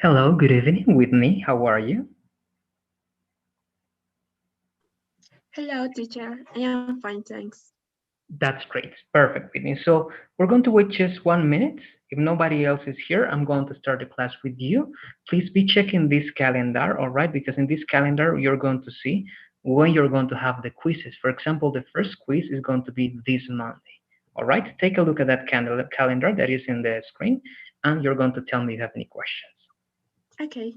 Hello, good evening, Whitney. How are you? Hello, teacher. I am fine, thanks. That's great. Perfect, Whitney. So we're going to wait just 1 minute. If nobody else is here, I'm going to start the class with you. Please be checking this calendar, all right? Because in this calendar, you're going to see when you're going to have the quizzes. For example, the first quiz is going to be this Monday. All right, take a look at that calendar that is in the screen, and you're going to tell me if you have any questions. Okay.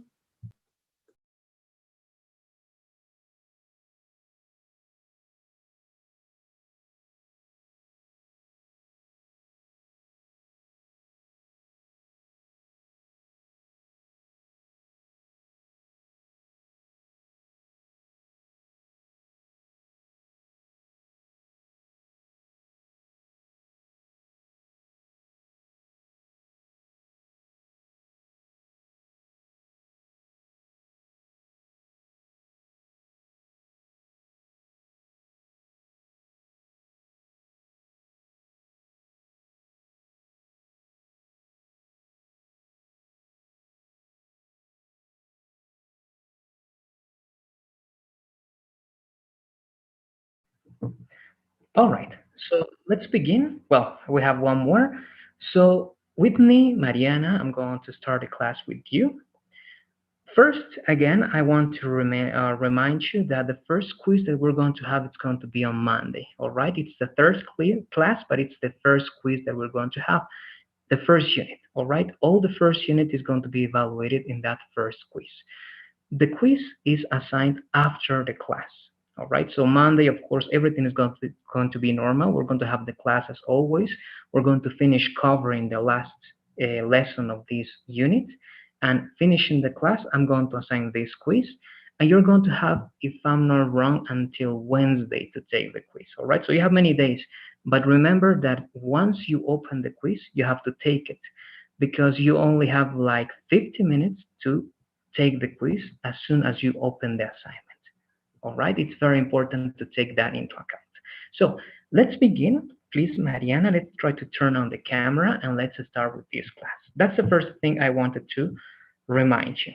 All right, so let's begin. Well, we have one more. So, Whitney, Mariana, I'm going to start the class with you. First, again, I want to remind you that the first quiz that we're going to have is going to be on Monday. All right, it's the third class, but it's the first quiz that we're going to have, the first unit. All right, all the first unit is going to be evaluated in that first quiz. The quiz is assigned after the class. All right, so Monday, of course, everything is going to be normal. We're going to have the class as always. We're going to finish covering the last lesson of this unit. And finishing the class, I'm going to assign this quiz. And you're going to have, if I'm not wrong, until Wednesday to take the quiz. All right, so you have many days. But remember that once you open the quiz, you have to take it because you only have like 50 minutes to take the quiz as soon as you open the assignment. All right, it's very important to take that into account. So let's begin. Please, Mariana, let's try to turn on the camera and let's start with this class. That's the first thing I wanted to remind you.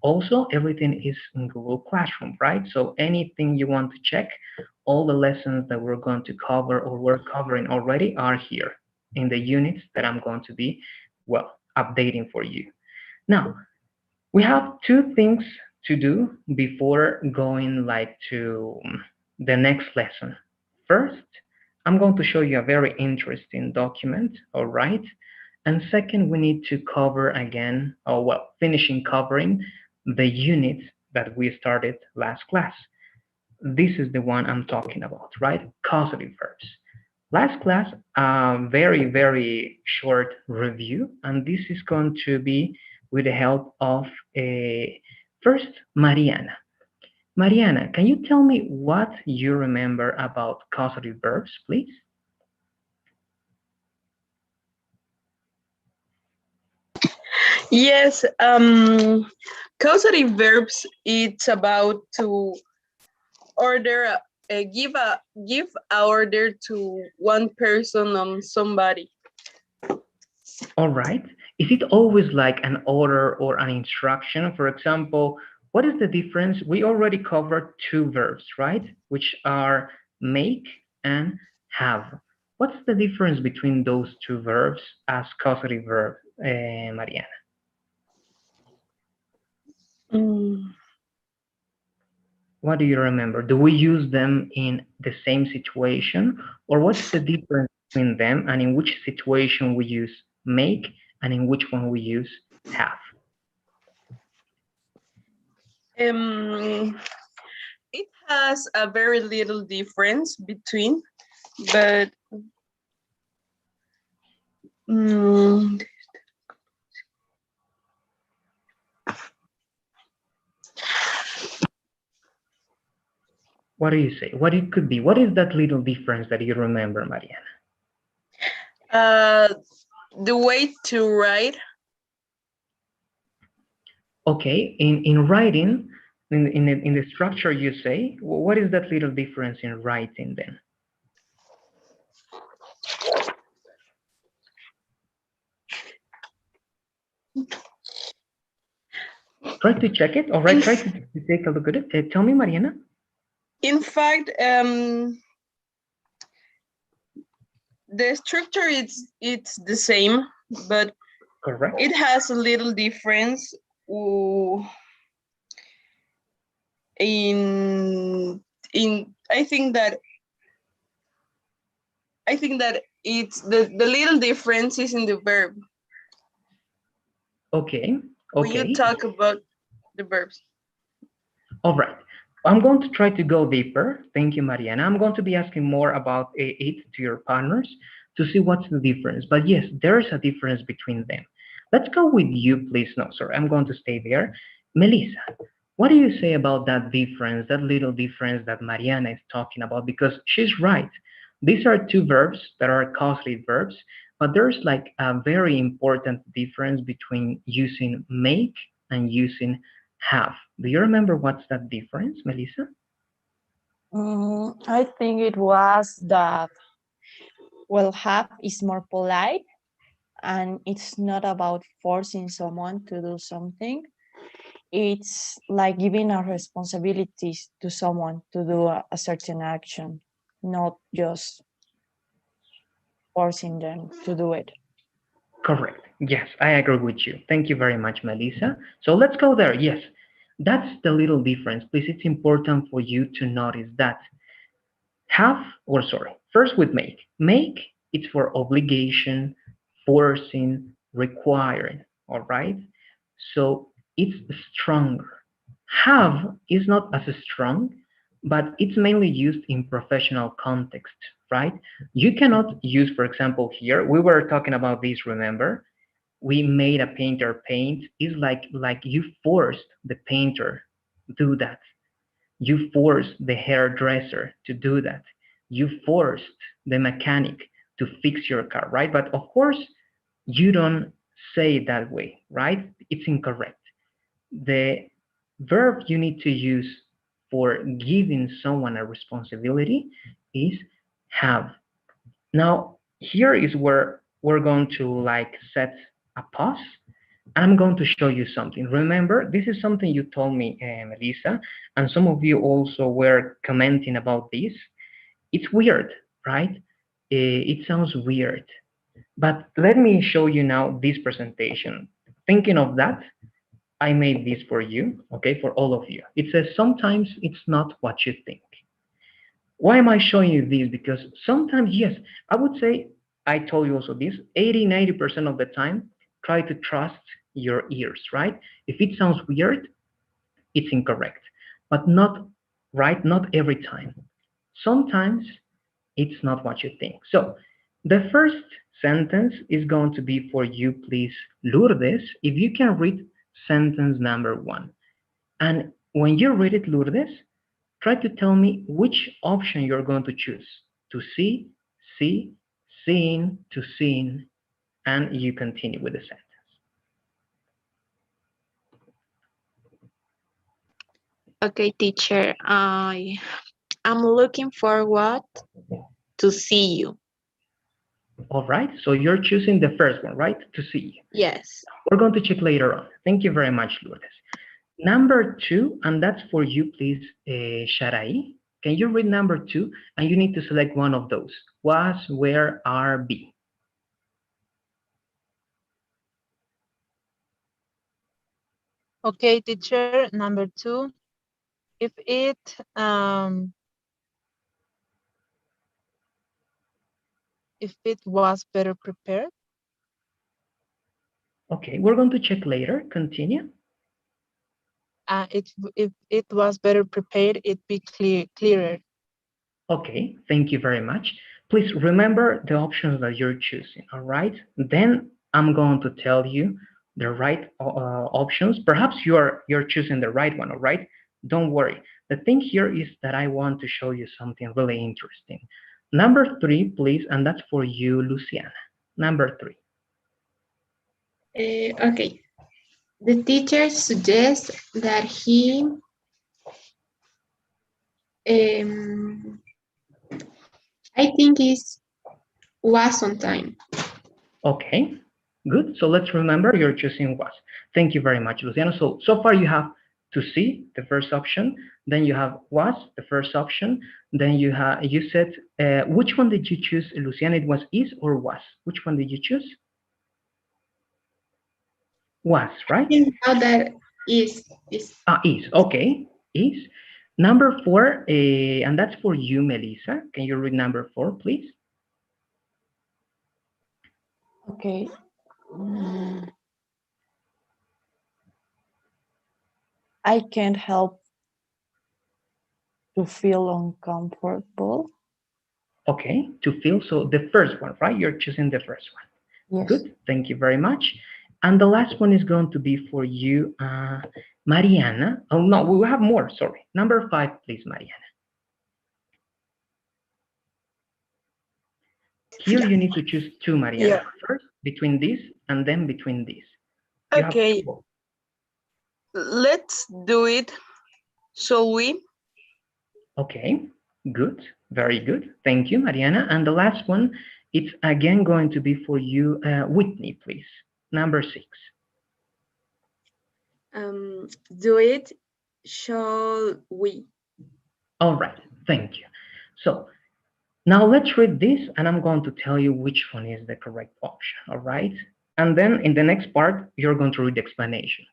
Also, everything is in Google Classroom, right? So anything you want to check, all the lessons that we're going to cover or we're covering already are here in the units that I'm going to be, well, updating for you. Now, we have two things to do before going like to the next lesson. First, I'm going to show you a very interesting document, all right? And second, we need to cover again, or well, finishing covering the unit that we started last class. This is the one I'm talking about, right? Causative verbs. Last class, very short review, and this is going to be with the help of a first Mariana. Mariana, can you tell me what you remember about causative verbs, please? Yes, causative verbs. It's about to order, give a order to one person on somebody. All right. Is it always like an order or an instruction? For example, what is the difference? We already covered two verbs, right? Which are make and have. What's the difference between those two verbs as causative verb, Mariana? Mm, What do you remember? Do we use them in the same situation, or what's the difference between them, and in which situation we use make and in which one we use have? um, it has a very little difference between, but mm, What do you say? What it could be? What is that little difference that you remember, Mariana? uh, the way to write. Okay, in writing, in the structure you say, what is that little difference in writing then? Try to check it. All right, try to take a look at it. Tell me, Mariana. In fact, the structure it's the same, but Correct. it has a little difference in I think that it's the little difference is in the verb. Okay. When you Okay. talk about the verbs. All right. I'm going to try to go deeper. Thank you, Mariana. I'm going to be asking more about it to your partners to see what's the difference. But yes, there is a difference between them. Let's go with you, please. No, sorry, I'm going to stay there. Melissa, what do you say about that difference, that little difference that Mariana is talking about? Because she's right. These are two verbs that are causative verbs, but there's like a very important difference between using make and using have. Do you remember what's that difference, Melissa? I think it was that, well, have is more polite and it's not about forcing someone to do something. It's like giving a responsibilities to someone to do a certain action, not just forcing them to do it. Correct. Yes, I agree with you. Thank you very much, Melissa. So let's go there. Yes, that's the little difference. Please, it's important for you to notice that have, or sorry, first with make. Make, it's for obligation, forcing, requiring, all right? So it's stronger. Have is not as strong, but it's mainly used in professional context, right? You cannot use, for example, here, we were talking about this, remember? We made a painter paint. It's like you forced the painter do that. You forced the hairdresser to do that. You forced the mechanic to fix your car, right? But of course, you don't say it that way, right? It's incorrect. The verb you need to use for giving someone a responsibility is have. Now, here is where we're going to like set a pause. I'm going to show you something. Remember, this is something you told me, Melissa, and some of you also were commenting about this. It's weird, right? It sounds weird. But let me show you now this presentation. Thinking of that, I made this for you, okay, for all of you. It says, sometimes it's not what you think. Why am I showing you this? Because sometimes, yes, I would say, I told you also this, 80–90% of the time, try to trust your ears, right? If it sounds weird, it's incorrect, but not right, not every time. Sometimes it's not what you think. So the first sentence is going to be for you, please, Lourdes, if you can read sentence number 1. And when you read it, Lourdes, try to tell me which option you're going to choose. To see, seeing, to seen, and you continue with the sentence. Okay, teacher. I'm looking forward to see you. All right, so you're choosing the first one, right? To see. Yes. We're going to check later on. Thank you very much, Lourdes. Number 2, and that's for you, please, Sharai. Can you read number 2? And you need to select one of those. Was, where, are, be. Okay, teacher, number 2. If it was better prepared. Okay, we're going to check later. Continue. If it was better prepared, it'd be clearer. Okay, thank you very much. Please remember the options that you're choosing, all right? Then I'm going to tell you the right options. Perhaps you're choosing the right one, all right? Don't worry. The thing here is that I want to show you something really interesting. Number 3, please, and that's for you, Luciana. Number 3. Okay. The teacher suggests that he I think it was on time. Okay, good. So let's remember you're choosing was. Thank you very much, Luciano. So far you have to see the first option, then you have was the first option, then you said, which one did you choose, Luciano? It was is or was? Which one did you choose? Was, right? Now that is. Is, okay, is. Number 4, and that's for you, Melissa. Can you read number 4, please? Okay. I can't help to feel uncomfortable. Okay, to feel, so the first one, right? You're choosing the first one. Yes. Good, thank you very much. And the last one is going to be for you, Mariana. Oh, no, we will have more, sorry. Number 5, please, Mariana. Here you need to choose 2, Mariana. Yeah. First, between this, and then between this. You have Okay, 2. let's do it. Shall we? Okay, good, very good. Thank you, Mariana. And the last one, it's again going to be for you, Whitney, please. Number 6. Do it, shall we? All right, thank you. So now let's read this, and I'm going to tell you which one is the correct option, all right? And then in the next part, you're going to read the explanation.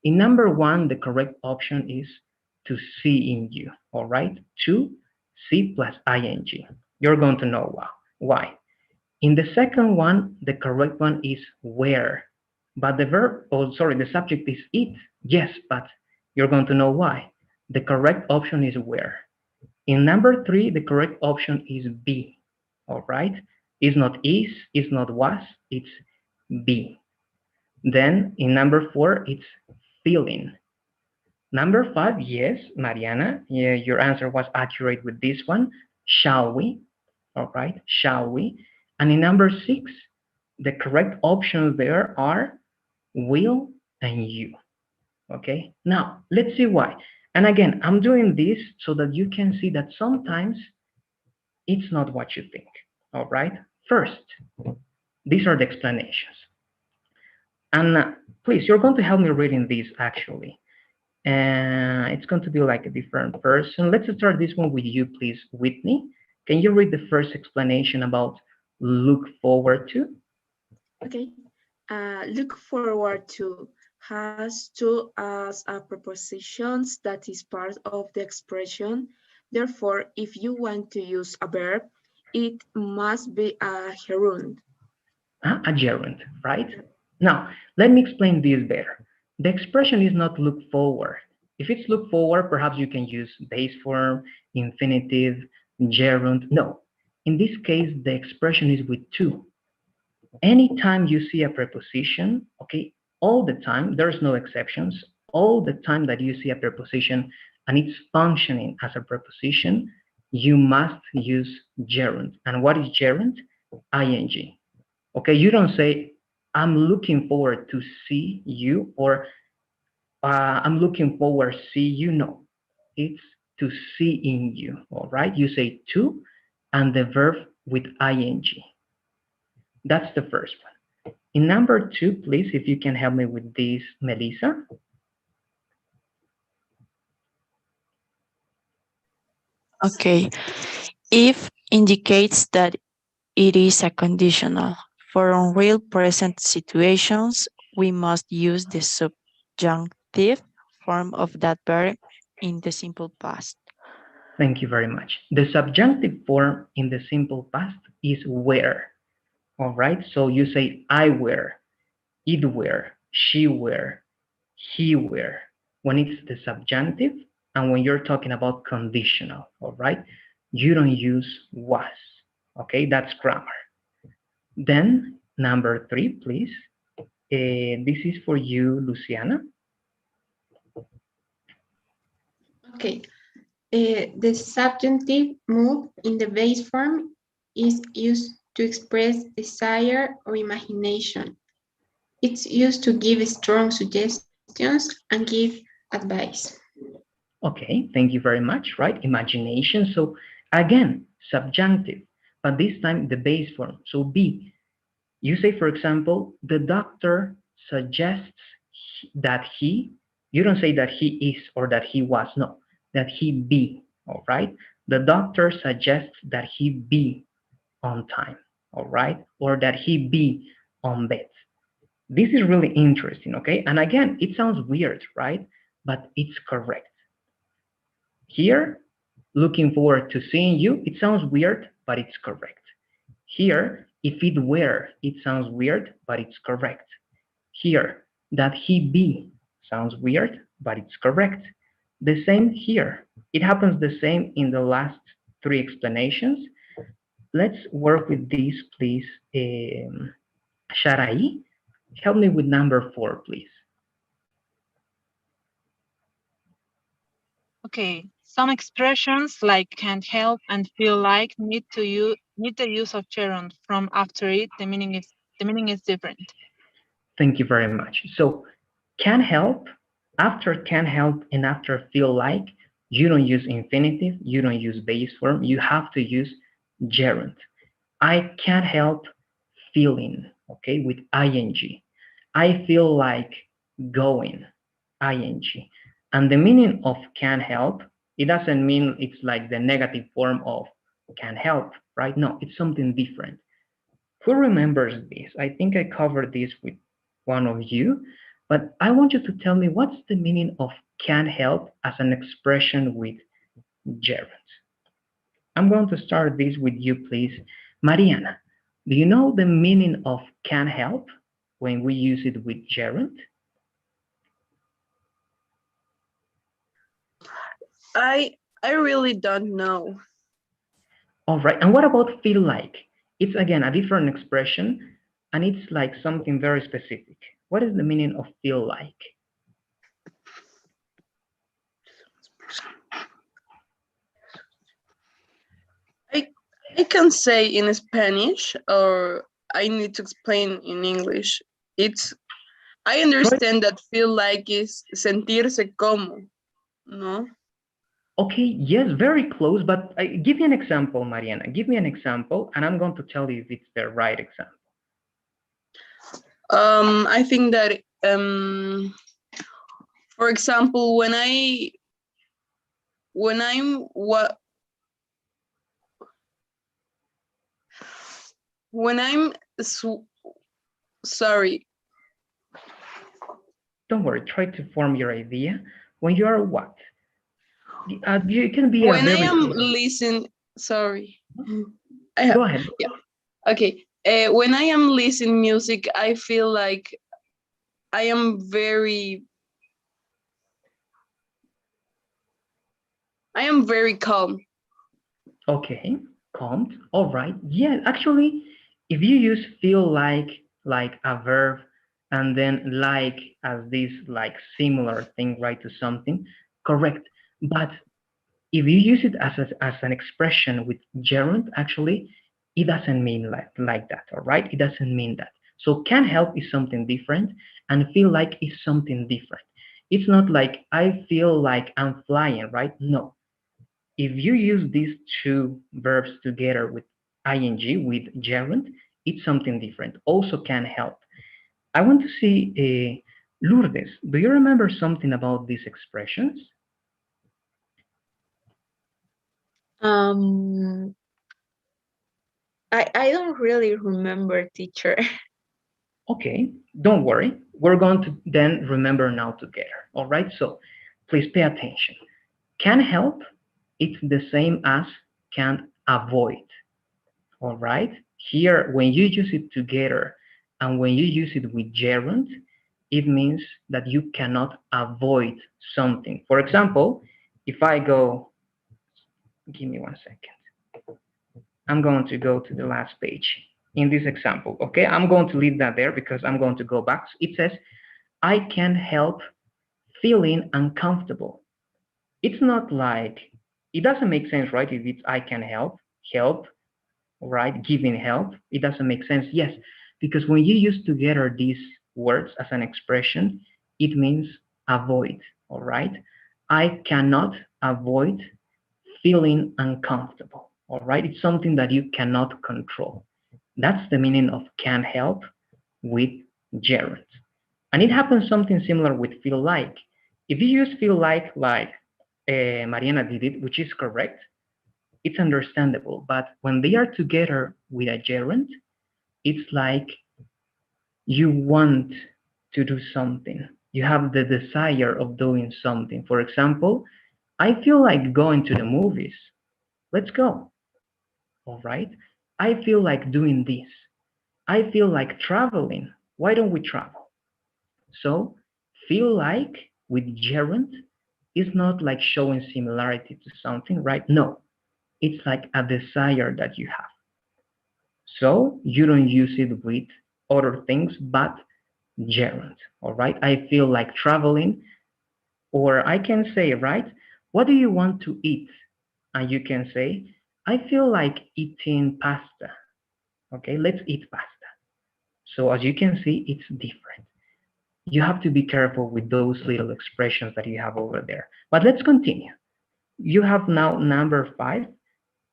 In number 1, the correct option is to see in you, all right? To see plus ing. You're going to know why. In the second one, the correct one is where, but the verb, oh, sorry, the subject is it. Yes, but you're going to know why. The correct option is where. In number 3, the correct option is be, all right? It's not is, it's not was, it's be. Then in number 4, it's feeling. Number 5, yes, Mariana, yeah, your answer was accurate with this one. Shall we? All right, shall we? And in number 6, the correct options there are will and you. Okay, now let's see why. And again, I'm doing this so that you can see that sometimes it's not what you think. All right, first, these are the explanations. And please, you're going to help me reading this actually. And it's going to be like a different person. Let's start this one with you, please, Whitney. Can you read the first explanation about look forward to? Okay. Look forward to has to as a prepositions that is part of the expression. Therefore, if you want to use a verb, it must be a gerund. A gerund, right? Now, let me explain this better. The expression is not look forward. If it's look forward, perhaps you can use base form, infinitive, gerund. No, in this case, the expression is with to. Anytime you see a preposition, okay, all the time, there's no exceptions, all the time that you see a preposition and it's functioning as a preposition, you must use gerund. And what is gerund? Ing. Okay, you don't say, I'm looking forward to see you, or I'm looking forward to see you. No, it's to see in you, all right? You say to and the verb with ing. That's the first one. In number 2, please, if you can help me with this, Melissa. Okay. If indicates that it is a conditional. For unreal present situations, we must use the subjunctive form of that verb in the simple past. Thank you very much. The subjunctive form in the simple past is wear. All right, so you say I wear, it wear, she wear, he wear, when it's the subjunctive, and when you're talking about conditional, all right, you don't use was. Okay, that's grammar. Then number 3, please. This is for you, Luciana. Okay. The subjunctive mood in the base form is used to express desire or imagination. It's used to give strong suggestions and give advice. Okay, thank you very much, right? Imagination. So again, subjunctive, but this time the base form. So be. You say, for example, the doctor suggests that he, you don't say that he is or that he was, no, that he be, all right? The doctor suggests that he be on time, all right? Or that he be on bed. This is really interesting, okay? And again, it sounds weird, right? But it's correct. Here, looking forward to seeing you, it sounds weird, but it's correct. Here, if it were, it sounds weird, but it's correct. Here, that he be sounds weird, but it's correct. The same here. It happens the same in the last three explanations. Let's work with these, please. Sharai, help me with number 4, please. Okay, some expressions like can't help and feel like need the use of gerund. From after it, the meaning is different. Thank you very much. So can help, after can help and after feel like, you don't use infinitive, you don't use base form, you have to use gerund. I can't help feeling, okay, with ing. I feel like going, ing. And the meaning of can help, it doesn't mean it's like the negative form of can help, right? No, it's something different. Who remembers this? I think I covered this with one of you, but I want you to tell me what's the meaning of can help as an expression with gerund. I'm going to start this with you, please. Mariana, do you know the meaning of can help when we use it with gerund? I really don't know. All right, and what about feel like? It's again a different expression, and it's like something very specific. What is the meaning of feel like? I can say in Spanish, or I need to explain in English. I understand that feel like is sentirse como, no? Okay, yes, very close, but give me an example, Mariana. Give me an example, and I'm going to tell you if it's the right example. I think that, for example, when I'm sorry. Don't worry, try to form your idea. When you are what? You can be when I am listening, sorry. Go ahead. Yeah. Okay. When I am listening music, I feel like I am very calm. Okay, calmed. All right. Yeah, actually, if you use feel like a verb and then like as this like similar thing, right, to something, correct. But if you use it as an expression with gerund, actually, it doesn't mean like that, all right? It doesn't mean that. So can help is something different, and feel like is something different. It's not like I feel like I'm flying, right? No. If you use these two verbs together with ing, with gerund, it's something different. Also can help. I want to see, Lourdes, do you remember something about these expressions? I don't really remember, teacher. Okay, don't worry. We're going to then remember now together. All right, so please pay attention. Can help, it's the same as can avoid. All right, here when you use it together and when you use it with gerund, it means that you cannot avoid something. For example, if I go, give me 1 second. I'm going to go to the last page in this example, okay? I'm going to leave that there because I'm going to go back. It says, I can't help feeling uncomfortable. It's not like, it doesn't make sense, right? If it's I can help, right? Giving help, it doesn't make sense. Yes, because when you use together these words as an expression, it means avoid, all right? I cannot avoid feeling uncomfortable. All right, it's something that you cannot control. That's the meaning of can't help with gerund. And it happens something similar with feel like. If you use feel like Mariana did it, which is correct, it's understandable. But when they are together with a gerund, it's like you want to do something. You have the desire of doing something. For example, I feel like going to the movies. Let's go. All right. I feel like doing this. I feel like traveling. Why don't we travel? So, feel like with gerund is not like showing similarity to something, right? No, it's like a desire that you have. So, you don't use it with other things but gerund, all right? I feel like traveling, or I can say, right? What do you want to eat? And you can say, I feel like eating pasta. Okay, let's eat pasta. So as you can see, it's different. You have to be careful with those little expressions that you have over there. But let's continue. You have now number 5,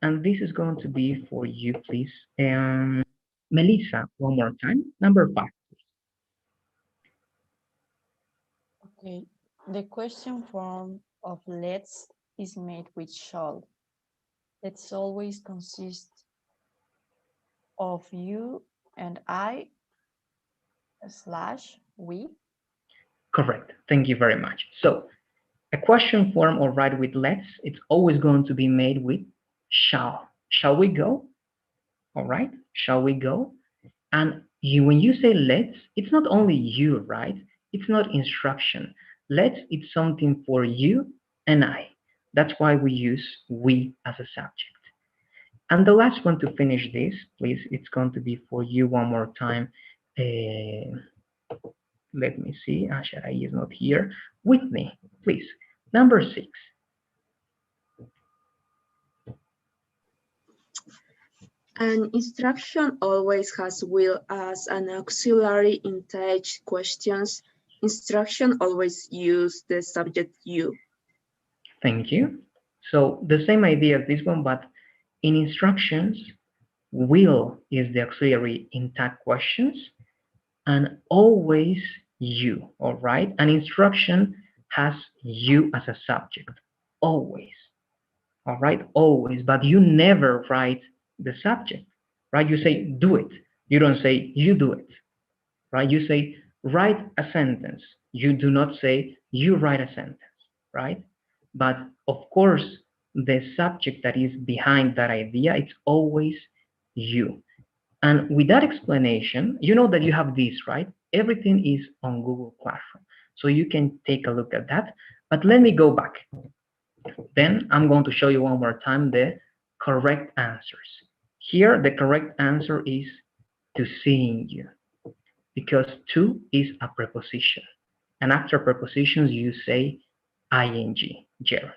and this is going to be for you, please. Melissa, one more time. Number 5. Okay. The question form of let's is made with shall. Let's always consist of you and I / we. Correct. Thank you very much. So a question form or right with let's, it's always going to be made with shall. Shall we go? All right. Shall we go? And when you say let's, it's not only you, right? It's not instruction. Let's, it's something for you and I. That's why we use we as a subject. And the last one to finish this, please, it's going to be for you one more time. Let me see. Sharai is not here. With me, please. Number 6. An instruction always has will as an auxiliary in text questions. Instruction always use the subject you. Thank you. So the same idea as this one, but in instructions, will is the auxiliary in tag questions, and always you, all right? An instruction has you as a subject, always, all right? Always, but you never write the subject, right? You say, do it. You don't say, you do it, right? You say, write a sentence. You do not say, you write a sentence, right? But of course, the subject that is behind that idea, it's always you. And with that explanation, you know that you have this, right? Everything is on Google Classroom. So you can take a look at that. But let me go back. Then I'm going to show you one more time the correct answers. Here, the correct answer is to seeing you, because to is a preposition. And after prepositions, you say ing, gerunds.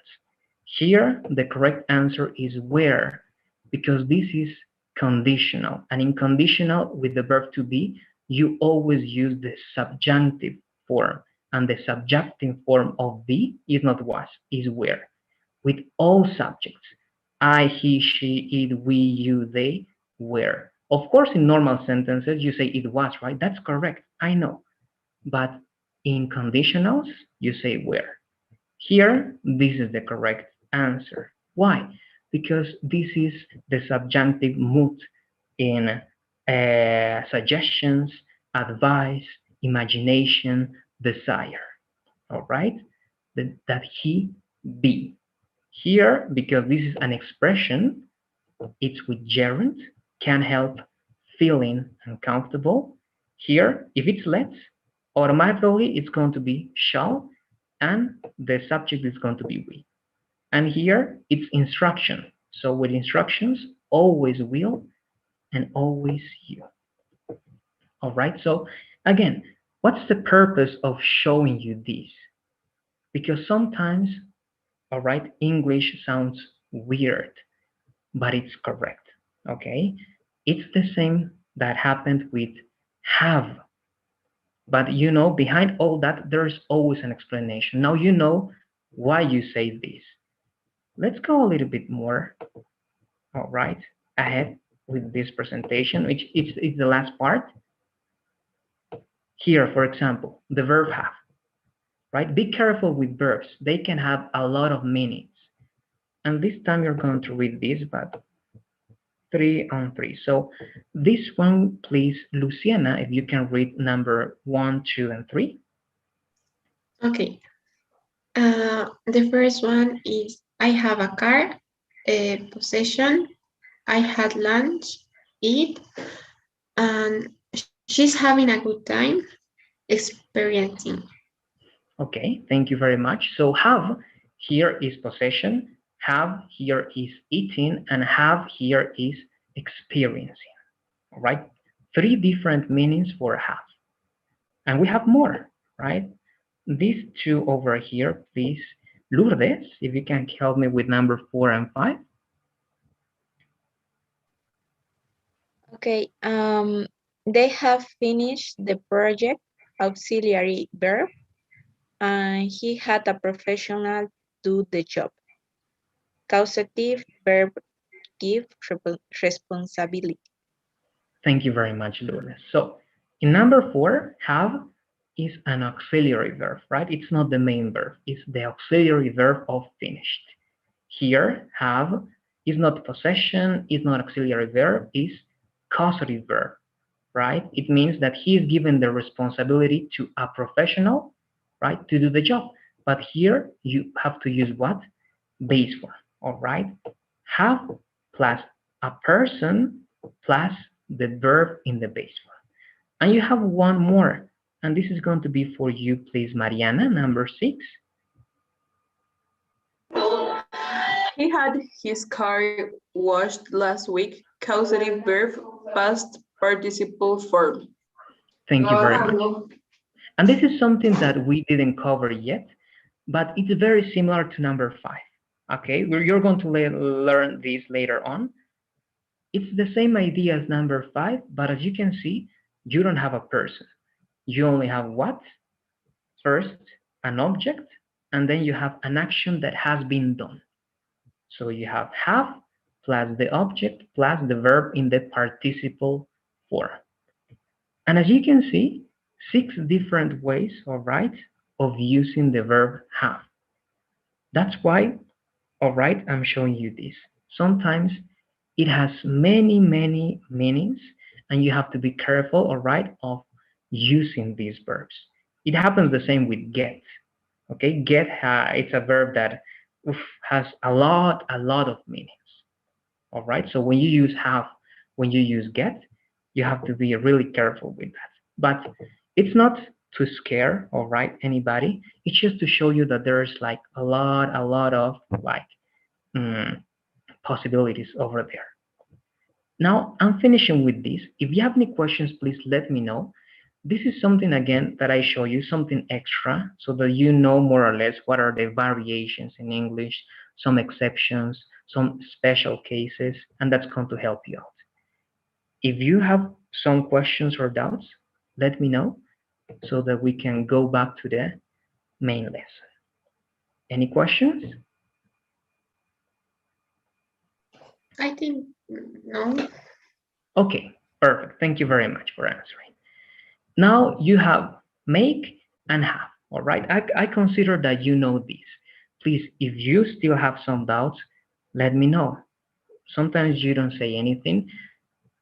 Here, the correct answer is where, because this is conditional. And in conditional, with the verb to be, you always use the subjunctive form. And the subjunctive form of be is not was, is where. With all subjects, I, he, she, it, we, you, they, where. Of course, in normal sentences, you say it was, right? That's correct, I know. But in conditionals, you say where. Here, this is the correct answer. Why? Because this is the subjunctive mood in suggestions, advice, imagination, desire. All right? That he be. Here, because this is an expression, it's with gerund, can help feeling uncomfortable. Here, if it's let's, automatically it's going to be shall, and the subject is going to be we. And here, it's instruction. So with instructions, always will and always you. All right, so again, what's the purpose of showing you this? Because sometimes, all right, English sounds weird, but it's correct, okay? It's the same that happened with have. But you know, behind all that, there's always an explanation. Now you know why you say this. Let's go a little bit more, all right, ahead with this presentation, which is the last part. Here, for example, the verb have, right? Be careful with verbs. They can have a lot of meanings. And this time you're going to read this, but 3 on 3. So this one, please, Luciana, if you can read number 1, 2, and 3. Okay. The first one is I have a car, a possession, I had lunch, eat, and she's having a good time experiencing. Okay, thank you very much. So have here is possession, have here is eating, and have here is experiencing. All right, 3 different meanings for have. And we have more, right? These 2 over here, please. Lourdes, if you can help me with number 4 and 5. Okay, they have finished the project auxiliary verb, and he had a professional do the job. Causative verb give responsibility. Thank you very much, Lourdes. So in number 4, have is an auxiliary verb, right? It's not the main verb. It's the auxiliary verb of finished. Here, have is not possession, is not auxiliary verb, is causative verb, right? It means that he is given the responsibility to a professional, right, to do the job. But here you have to use what? Base form, all right? Have plus a person plus the verb in the base form. And you have one more, and this is going to be for you, please, Mariana, number 6. He had his car washed last week. Causative verb, past participle form. Thank you very much. And this is something that we didn't cover yet, but it's very similar to number 5. Okay, you're going to learn this later on. It's the same idea as number 5, but as you can see, you don't have a person. You only have what? First, an object, and then you have an action that has been done. So you have plus the object plus the verb in the participle form. And as you can see, 6 different ways, all right, of using the verb have. That's why, all right, I'm showing you this. Sometimes it has many, many meanings, and you have to be careful, all right, of using these verbs. It happens the same with get. Okay, get, it's a verb that has a lot of meanings. All right, so when you use have, when you use get, you have to be really careful with that. But it's not to scare, all right, anybody. It's just to show you that there's like a lot of like possibilities over there. Now I'm finishing with this. If you have any questions, please let me know. This is something, again, that I show you, something extra, so that you know more or less what are the variations in English, some exceptions, some special cases, and that's going to help you out. If you have some questions or doubts, let me know so that we can go back to the main lesson. Any questions? I think no. Okay, perfect. Thank you very much for answering. Now you have make and have, all right? I consider that you know this. Please, if you still have some doubts, let me know. Sometimes you don't say anything,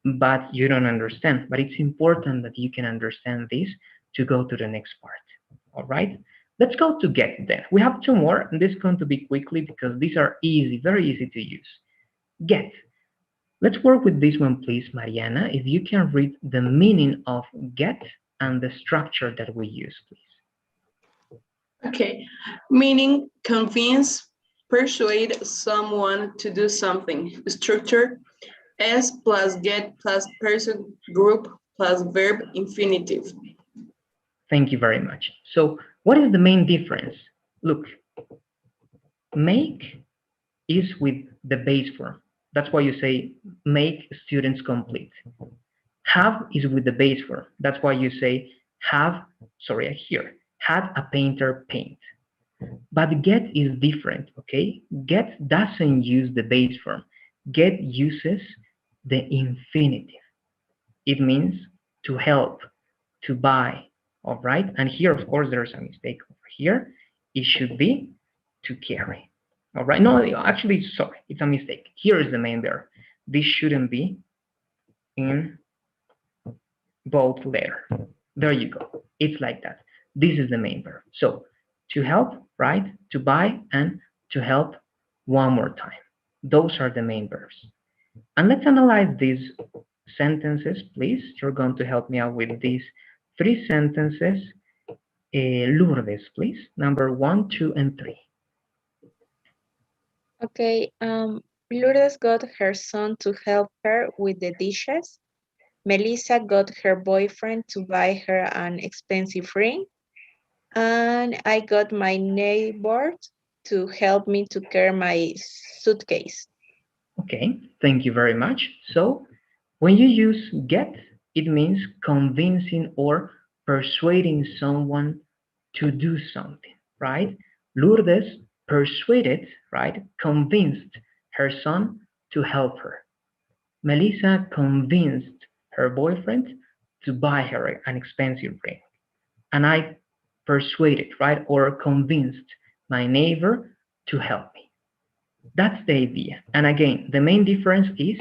but you don't understand. But it's important that you can understand this to go to the next part, all right? Let's go to get then. We have 2 more, and this is going to be quickly because these are easy, very easy to use. Get. Let's work with this one, please, Mariana. If you can read the meaning of get and the structure that we use, please. Okay, meaning convince, persuade someone to do something. Structure, S plus get plus person group plus verb infinitive. Thank you very much. So what is the main difference? Look, make is with the base form. That's why you say make students complete. Have is with the base form. That's why you say had a painter paint. But get is different, okay? Get doesn't use the base form. Get uses the infinitive. It means to help, to buy, All right. And here, of course, there's a mistake over here. It should be to carry. All right. No, actually, sorry, it's a mistake. Here is the main verb. This shouldn't be in both letters. There you go. It's like that. This is the main verb. So to help, right? To buy and to help one more time. Those are the main verbs. And let's analyze these sentences, please. You're going to help me out with these 3 sentences. Lourdes, please. Number 1, 2, and 3. Okay, Lourdes got her son to help her with the dishes. Melissa got her boyfriend to buy her an expensive ring. And I got my neighbor to help me to carry my suitcase. Okay, thank you very much. So when you use get, it means convincing or persuading someone to do something, right? Lourdes persuaded, right, convinced her son to help her. Melissa convinced her boyfriend to buy her an expensive ring. And I persuaded, right, or convinced my neighbor to help me. That's the idea. And again, the main difference is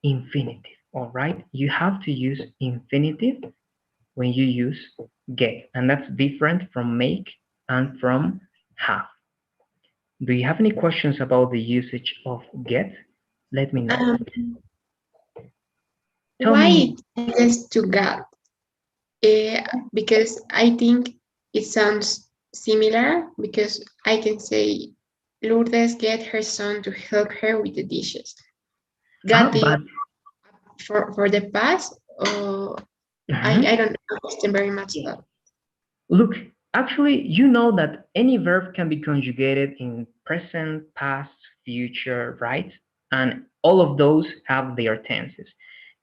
infinitive, all right? You have to use infinitive when you use get, and that's different from make and from have. Do you have any questions about the usage of get? Let me know. Why it is to God? Because I think it sounds similar, because I can say Lourdes get her son to help her with the dishes. Got it for the past, or I don't understand very much that. Look, actually, you know that any verb can be conjugated in present, past, future, right? And all of those have their tenses.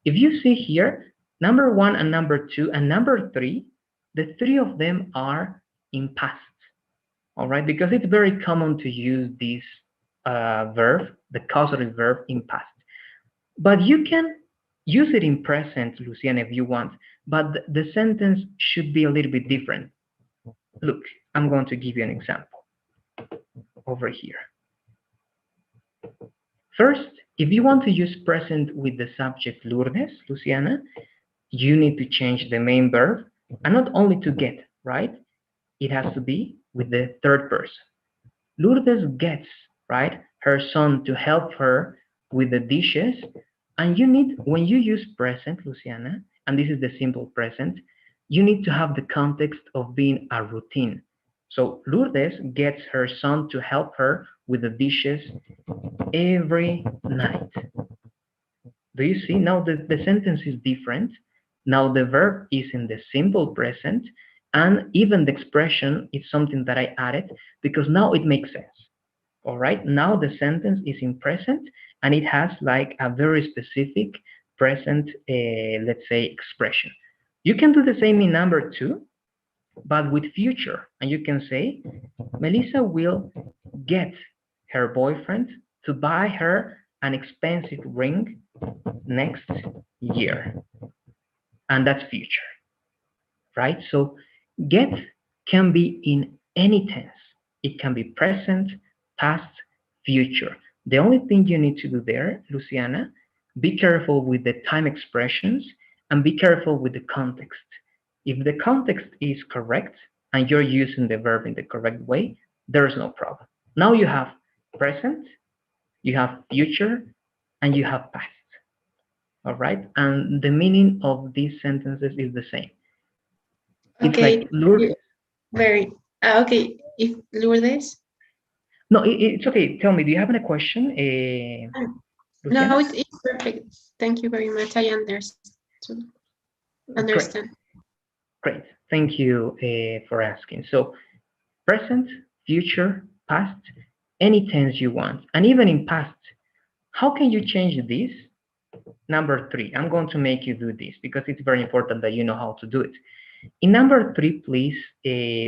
If you see here, number 1 and number 2 and number 3, the 3 of them are in past. All right, because it's very common to use this verb, the causative verb, in past. But you can use it in present, Luciana, if you want, but the sentence should be a little bit different. Look, I'm going to give you an example over here. First, if you want to use present with the subject Lourdes, Luciana, you need to change the main verb, and not only to get, right? It has to be with the third person. Lourdes gets, right, her son to help her with the dishes, and you need, when you use present, Luciana, and this is the simple present, you need to have the context of being a routine. So Lourdes gets her son to help her with the dishes every night. Do you see? Now the sentence is different. Now the verb is in the simple present, and even the expression is something that I added because now it makes sense. All right, now the sentence is in present and it has like a very specific present, let's say, expression. You can do the same in number 2, but with future, and you can say, Melissa will get her boyfriend to buy her an expensive ring next year. And that's future, right? So get can be in any tense. It can be present, past, future. The only thing you need to do there, Luciana, be careful with the time expressions and be careful with the context. If the context is correct and you're using the verb in the correct way, there's no problem. Now you have present, you have future, and you have past. All right, and the meaning of these sentences is the same. Okay, it's like Lourdes. Very okay. If Lourdes. No, it's okay. Tell me, do you have any question? No, it's perfect. Thank you very much. I understand. Great. Thank you for asking. So, present, future, past, any tense you want, and even in past. How can you change this? Number 3, I'm going to make you do this because it's very important that you know how to do it. In number 3, please,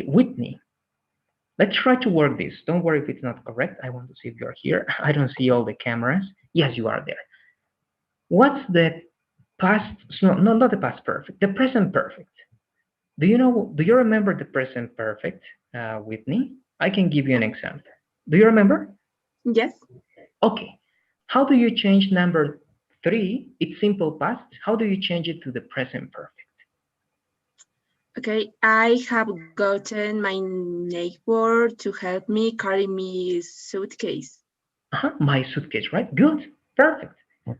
Whitney, let's try to work this. Don't worry if it's not correct. I want to see if you're here. I don't see all the cameras. Yes, you are there. What's the past? No, not the past perfect. The present perfect. Do you remember the present perfect, Whitney? I can give you an example. Do you remember? Yes. Okay. How do you change number three? It's simple past. How do you change it to the present perfect? Okay, I have gotten my neighbor to help me carry my suitcase. My suitcase, right? Good. Perfect.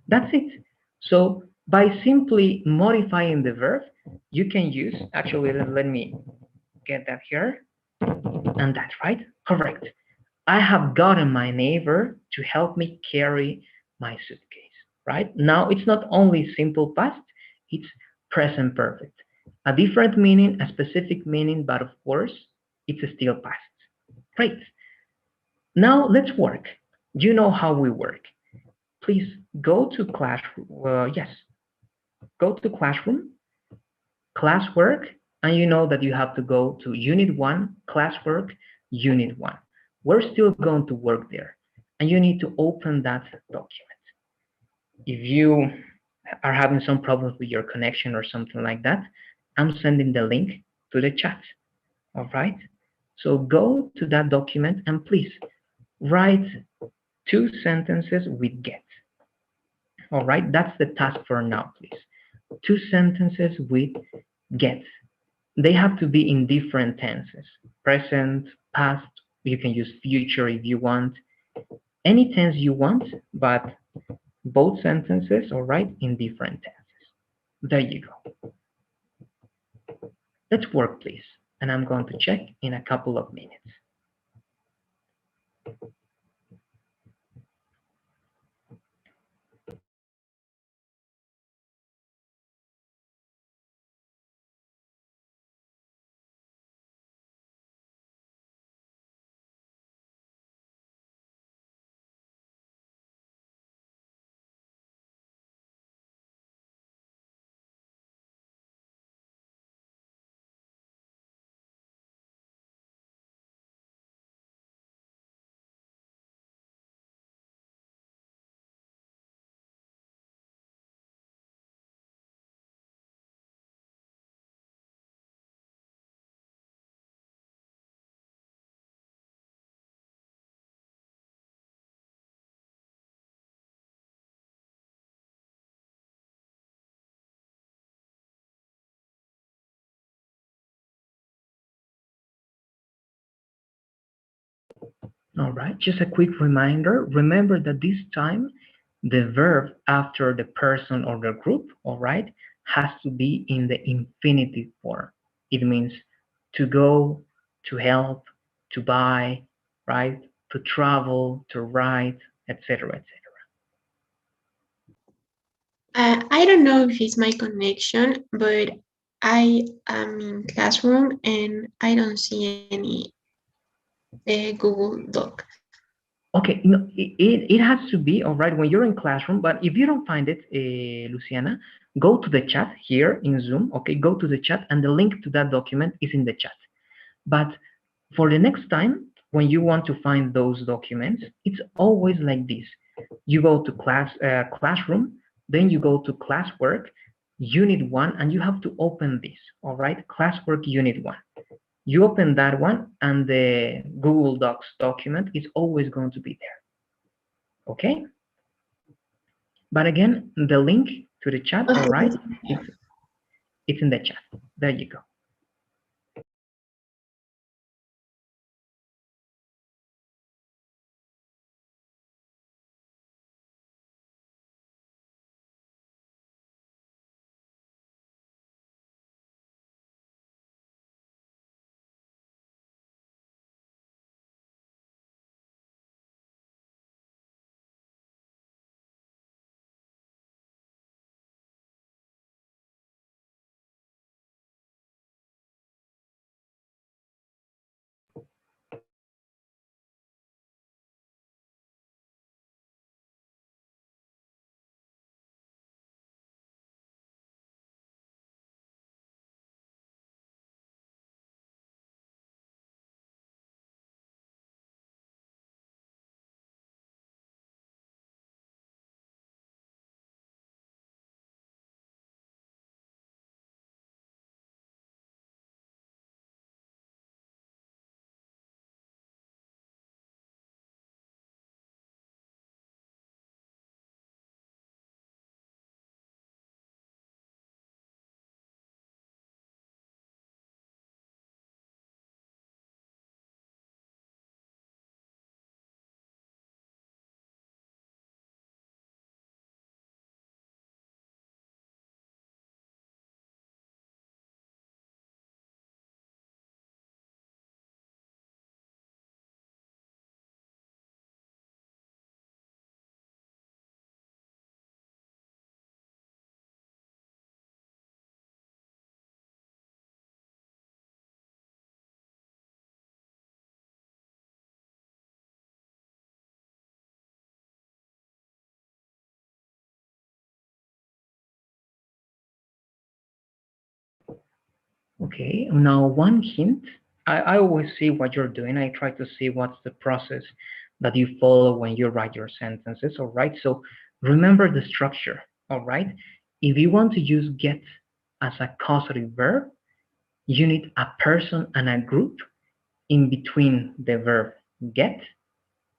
That's it. So by simply modifying the verb, you can use, actually, let me get that here. And that's right. Correct. I have gotten my neighbor to help me carry my suitcase, right? Now it's not only simple past, it's present perfect. A different meaning, a specific meaning, but of course, it's still past. Great. Now let's work. You know how we work. Please go to classroom. Yes, go to classroom, classwork, and you know that you have to go to unit one, classwork, unit one. We're still going to work there, and you need to open that document. If you are having some problems with your connection or something like that, I'm sending the link to the chat. All right. So go to that document and please write 2 sentences with get. All right. That's the task for now, please. 2 sentences with get. They have to be in different tenses: present, past. You can use future if you want, any tense you want, but both sentences, all right, in different tenses. There you go. Let's work, please. And I'm going to check in a couple of minutes. All right, just a quick reminder. Remember that this time the verb after the person or the group, all right, has to be in the infinitive form. It means to go, to help, to buy, right, to travel, to write, etc., etc. I don't know if it's my connection, but I am in classroom and I don't see any Google Doc. Okay, no, it has to be all right when you're in classroom, but if you don't find it, Luciana, go to the chat here in Zoom, okay, go to the chat and the link to that document is in the chat. But for the next time, when you want to find those documents, it's always like this. You go to classroom, then you go to classwork, unit one, and you have to open this, all right, classwork unit one. You open that one and the Google Docs document is always going to be there. Okay? But again, the link to the chat, all right, it's in the chat. There you go. Okay, now one hint. I always see what you're doing. I try to see what's the process that you follow when you write your sentences, all right? So remember the structure, all right? If you want to use get as a causative verb, you need a person and a group in between the verb get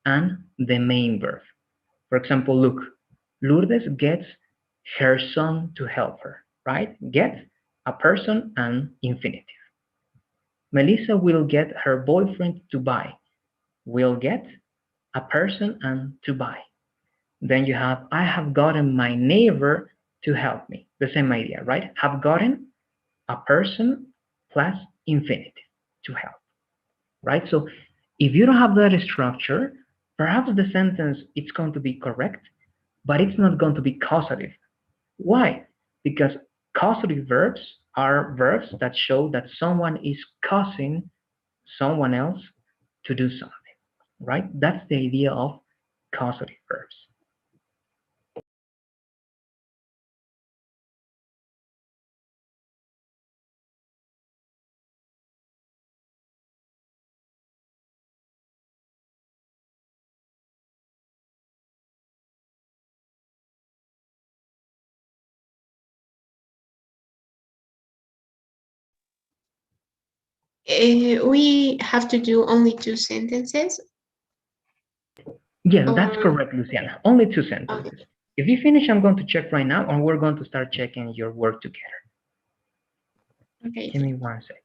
and the main verb. For example, look, Lourdes gets her son to help her, right? Get, a person, and infinitive. Melissa will get her boyfriend to buy. Will get, a person, and to buy. Then you have, I have gotten my neighbor to help me. The same idea, right? Have gotten, a person, plus infinitive, to help, right? So if you don't have that structure, perhaps the sentence it's going to be correct, but it's not going to be causative. Why? Because causative verbs are verbs that show that someone is causing someone else to do something, right? That's the idea of causative verbs. We have to do only 2 sentences. Yes, that's Or correct, Luciana. Only 2 okay, sentences. If you finish, I'm going to check right now, and we're going to start checking your work together. okay. Give me 1 second.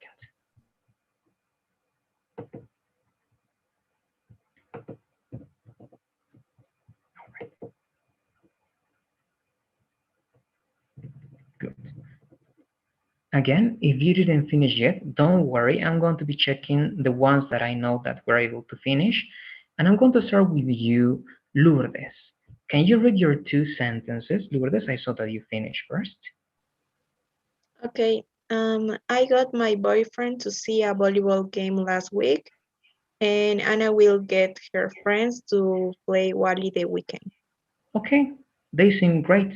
Good. Again, if you didn't finish yet, don't worry. I'm going to be checking the ones that I know that we're able to finish. And I'm going to start with you, Lourdes. Can you read your 2 sentences? Lourdes, I saw that you finished first. Okay. I got my boyfriend to see a volleyball game last week, and Anna will get her friends to play Wally the weekend. Okay, they seem great.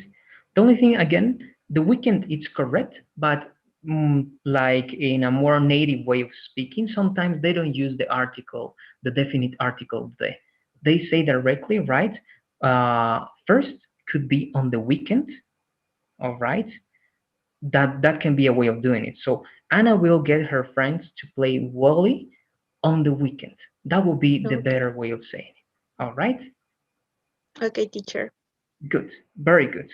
The only thing, again, the weekend is correct, but like in a more native way of speaking, sometimes they don't use the article, the definite article they. They say directly, right? First could be on the weekend, all right? That can be a way of doing it. So Anna will get her friends to play Wally on the weekend. That will be the Okay. better way of saying it. All right? Okay, teacher. Good. Very good.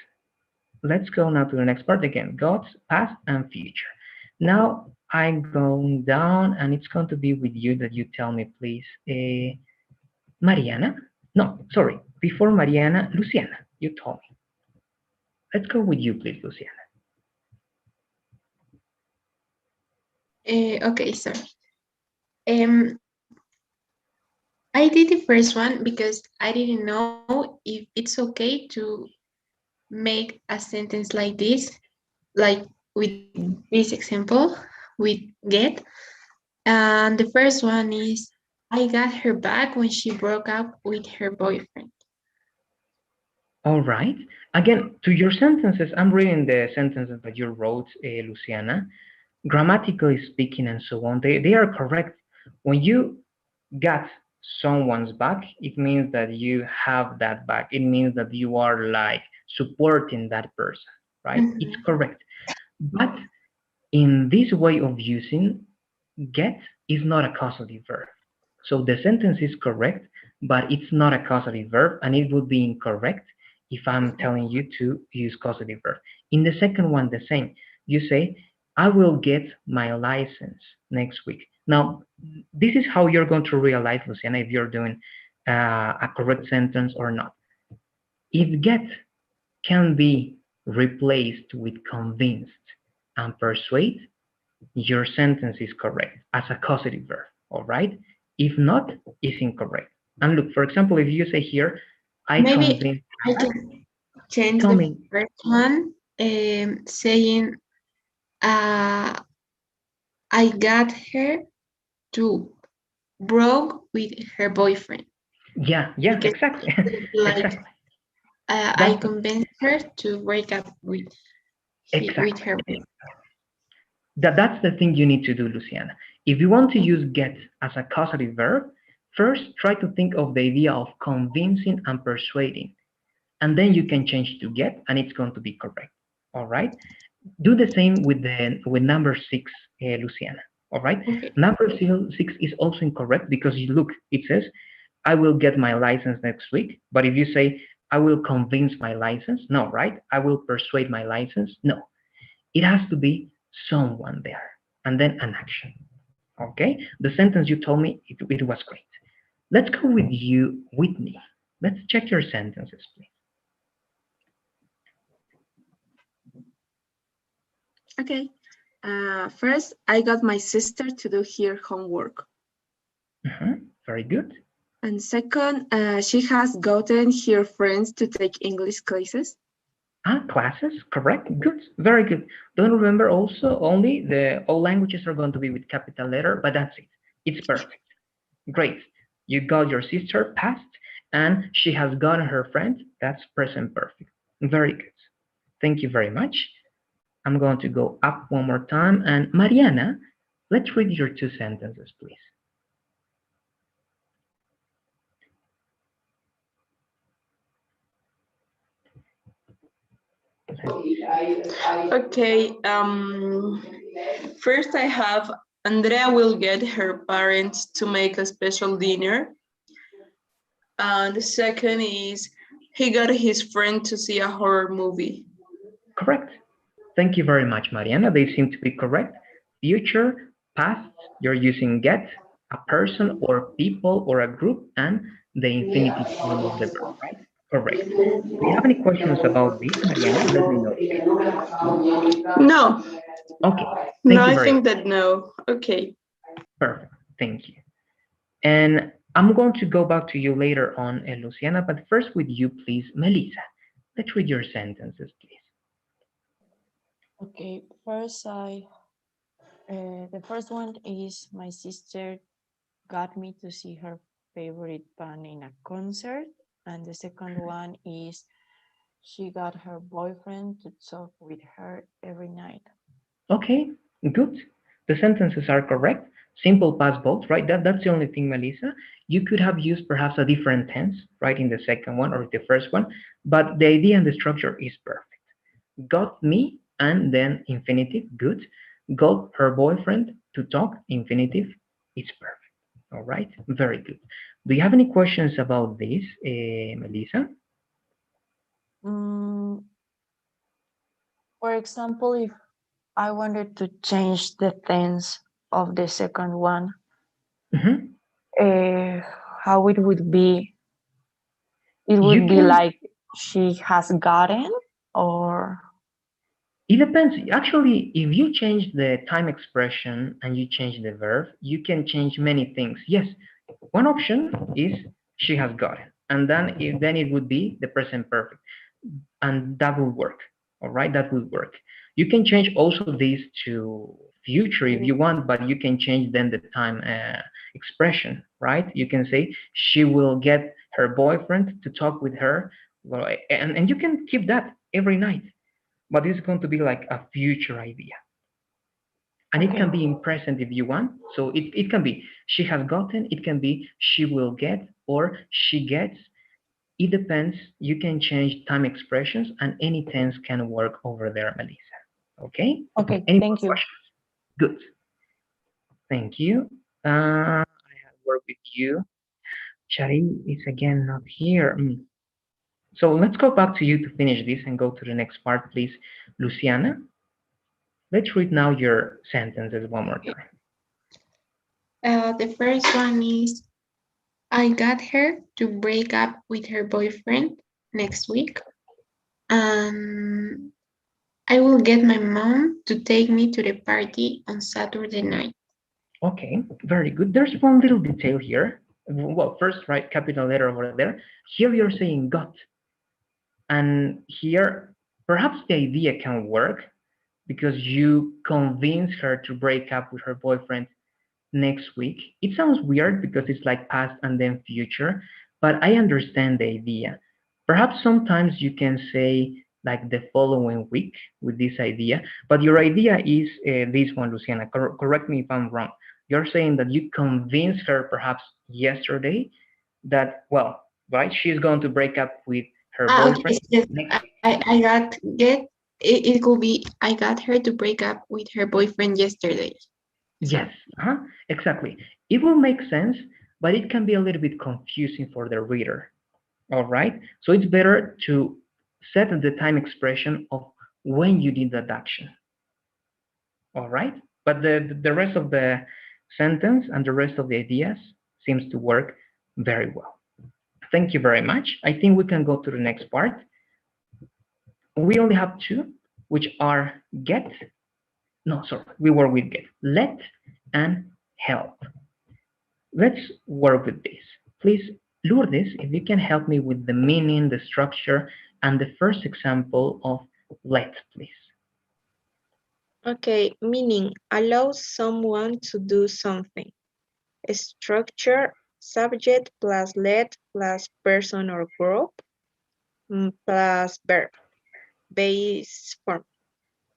Let's go now to the next part again. God's past and future. Now I'm going down, and it's going to be with you that you tell me, please. Mariana? No, sorry. Before Mariana, Luciana, you told me. Let's go with you, please, Luciana. Okay, sorry. I did the first one because I didn't know if it's okay to make a sentence like this, like with this example, with get. And the first one is, I got her back when she broke up with her boyfriend. All right. Again, to your sentences, I'm reading the sentences that you wrote, Luciana. Grammatically speaking and so on, they are correct. When you got someone's back, it means that you have that back. It means that you are like supporting that person, right? It's correct. But in this way of using, get is not a causative verb. So the sentence is correct, but it's not a causative verb, and it would be incorrect if I'm telling you to use causative verb. In the second one, the same. You say, I will get my license next week. Now, this is how you're going to realize, Luciana, if you're doing a correct sentence or not. If get can be replaced with convinced and persuade, your sentence is correct as a causative verb, all right? If not, it's incorrect. And look, for example, if you say here, I Maybe convinced I can change tell the me, first one, saying, I got her to broke with her boyfriend. yeah, Because exactly. like Exactly. I That's convinced her to break up with exactly. her boyfriend. That's the thing you need to do, Luciana. If you want to use get as a causative verb, first try to think of the idea of convincing and persuading, and then you can change to get, and it's going to be correct. All right. Do the same with number 6, Luciana. All right. Okay. Number 6 is also incorrect because you look, it says, I will get my license next week. But if you say, I will convince my license, no, right? I will persuade my license, no. It has to be someone there and then an action. Okay. The sentence you told me, it was great. Let's go with you, Whitney. Let's check your sentences, please. Okay. First, I got my sister to do her homework. Very good. And second, she has gotten her friends to take English classes. Classes, correct, good, very good. Don't remember also only all languages are going to be with capital letter, but that's it. It's perfect. Great. You got your sister, past, and she has gotten her friend, that's present perfect. Very good. Thank you very much. I'm going to go up one more time, and Mariana, let's read your 2 sentences, please. Okay, first I have Andrea will get her parents to make a special dinner. And the second is he got his friend to see a horror movie. Correct. Thank you very much, Mariana. They seem to be correct. Future, past, you're using get, a person or people or a group, and the infinitive form of the verb, right? Correct. Do you have any questions about this, Mariana? Let me know, please. No. Okay. No, I think that no. Okay. Perfect. Thank you. And I'm going to go back to you later on, Luciana, but first with you, please, Melissa. Let's read your sentences, please. Okay, first the first one is my sister got me to see her favorite band in a concert, and the second one is she got her boyfriend to talk with her every night. Okay, good. The sentences are correct. Simple past both, right? That's the only thing, Melissa. You could have used perhaps a different tense, right, in the second one or the first one, but the idea and the structure is perfect. Got me, and then infinitive, good. Got her boyfriend to talk, infinitive, it's perfect. All right, very good. Do you have any questions about this, Melissa? For example, if I wanted to change the tense of the second one, how it would be? It would be like she has gotten, or? It depends. Actually, if you change the time expression and you change the verb, you can change many things. Yes, one option is she has gotten, and then it would be the present perfect, and that will work. All right, that will work. You can change also this to future if you want, but you can change then the time expression, right? You can say she will get her boyfriend to talk with her, well, and you can keep that every night, but it's going to be like a future idea. And it can be in present if you want. So it can be she has gotten, it can be she will get, or she gets. It depends. You can change time expressions, and any tense can work over there, Melissa. Okay? Okay, thank you. Questions? Good. Thank you. I have worked with you. Chari is again not here. So let's go back to you to finish this and go to the next part, please. Luciana, let's read now your sentences one more time. The first one is, I got her to break up with her boyfriend next week. I will get my mom to take me to the party on Saturday night. Okay, very good. There's one little detail here. Well, first, write capital letter over there. Here you're saying got. And here, perhaps the idea can work because you convince her to break up with her boyfriend next week. It sounds weird because it's like past and then future, but I understand the idea. Perhaps sometimes you can say like the following week with this idea. But your idea is this one, Luciana. Correct me if I'm wrong. You're saying that you convinced her perhaps yesterday that, well, right, she's going to break up with her Okay, boyfriend yes, next week. I got get it could be I got her to break up with her boyfriend yesterday. Yes, exactly. It will make sense, but it can be a little bit confusing for the reader. All right. So it's better to set the time expression of when you did that action. All right. But the rest of the sentence and the rest of the ideas seems to work very well. Thank you very much. I think we can go to the next part. We only have two, which are get. No, sorry, we work with get. Let and help. Let's work with this. Please, Lourdes, if you can help me with the meaning, the structure, and the first example of let, please. Okay, meaning allow someone to do something. Structure, subject plus let plus person or group plus verb. Base form.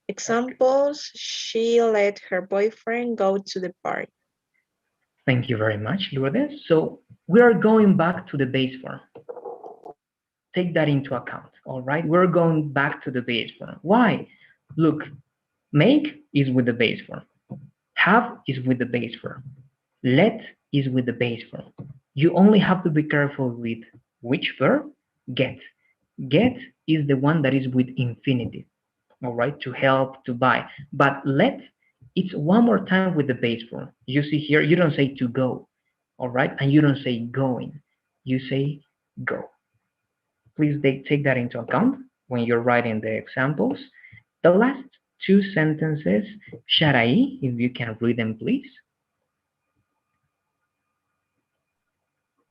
Examples, she let her boyfriend go to the park. Thank you very much, Lourdes. So we are going back to the base form. Take that into account, all right? We're going back to the base form. Why? Look, make is with the base form. Have is with the base form. Let is with the base form. You only have to be careful with which verb? Get. Get is the one that is with infinitive, all right, to help, to buy. But let, it's one more time with the base form. You see here, you don't say to go, all right, and you don't say going. You say go. Please take that into account when you're writing the examples. The last two sentences, Sharai, if you can read them, please.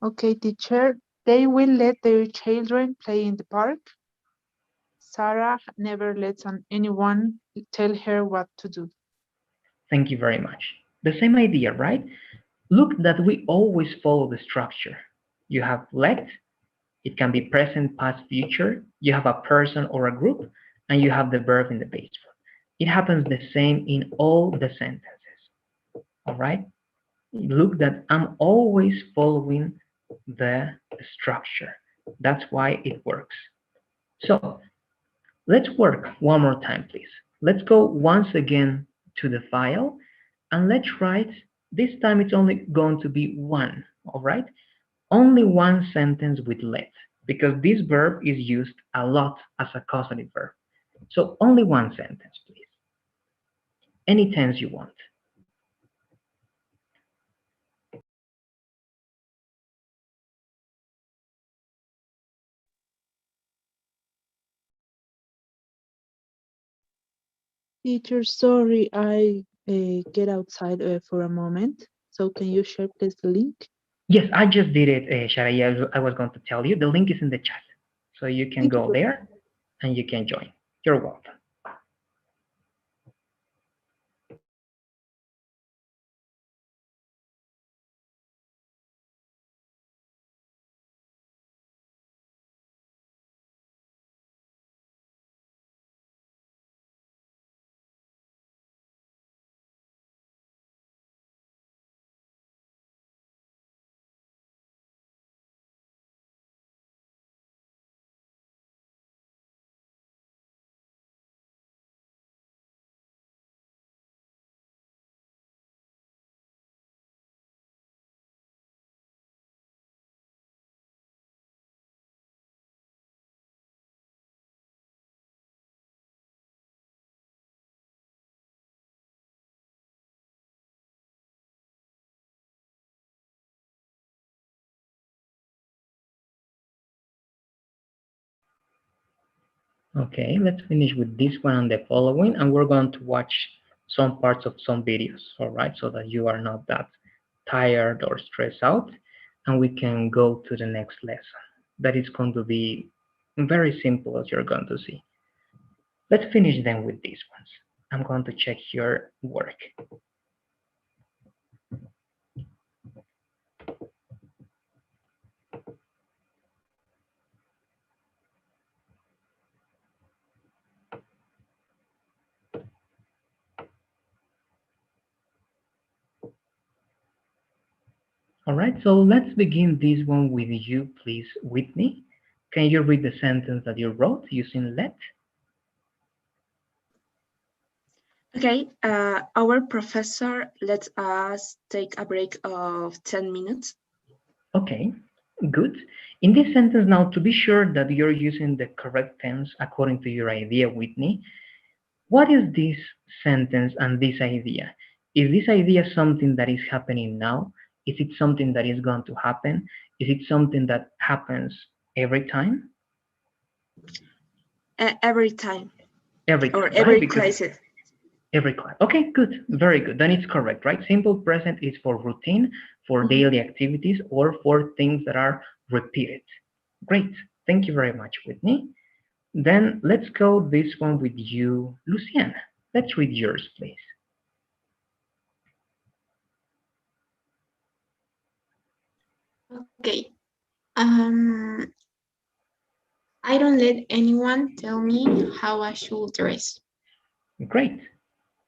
Okay, teacher, they will let their children play in the park. Sarah never lets anyone tell her what to do. Thank you very much. The same idea, right? Look that we always follow the structure. You have let, it can be present, past, future. You have a person or a group, and you have the verb in the base form. It happens the same in all the sentences. All right? Look that I'm always following the structure. That's why it works. So let's work one more time, please. Let's go once again to the file, and let's write, this time it's only going to be one, all right? Only one sentence with let, because this verb is used a lot as a causative verb. So only one sentence, please. Any tense you want. Teacher, sorry, I get outside for a moment. So can you share please the link? Yes, I just did it, Sharai. I was going to tell you. The link is in the chat. So you can Thank you. go there and you can join. You're welcome. Okay, let's finish with this one and the following, and we're going to watch some parts of some videos, all right, so that you are not that tired or stressed out, and we can go to the next lesson. That is going to be very simple, as you're going to see. Let's finish then with these ones. I'm going to check your work. All right, so let's begin this one with you, please, Whitney. Can you read the sentence that you wrote using let? Okay, our professor lets us take a break of 10 minutes. Okay, good. In this sentence now, to be sure that you're using the correct tense according to your idea, Whitney, what is this sentence and this idea? Is this idea something that is happening now? Is it something that is going to happen? Is it something that happens every time? Every time. Every time, Or right? every Because crisis. every class. Okay, good. Very good. Then it's correct, right? Simple present is for routine, for daily activities, or for things that are repeated. Great. Thank you very much, Whitney. Then let's go this one with you, Luciana. Let's read yours, please. Okay. I don't let anyone tell me how I should dress. Great.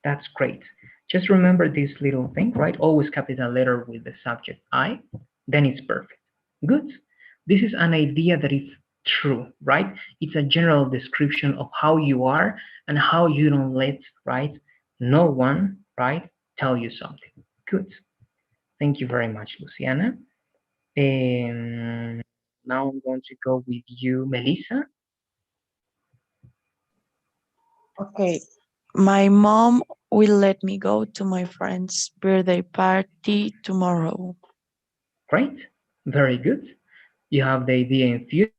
That's great. Just remember this little thing, right? Always capital letter with the subject I, then it's perfect. Good. This is an idea that is true, right? It's a general description of how you are and how you don't let, right, no one, right, tell you something. Good. Thank you very much, Luciana. And now I'm going to go with you, Melissa. Okay. My mom will let me go to my friend's birthday party tomorrow. Great. Very good. You have the idea in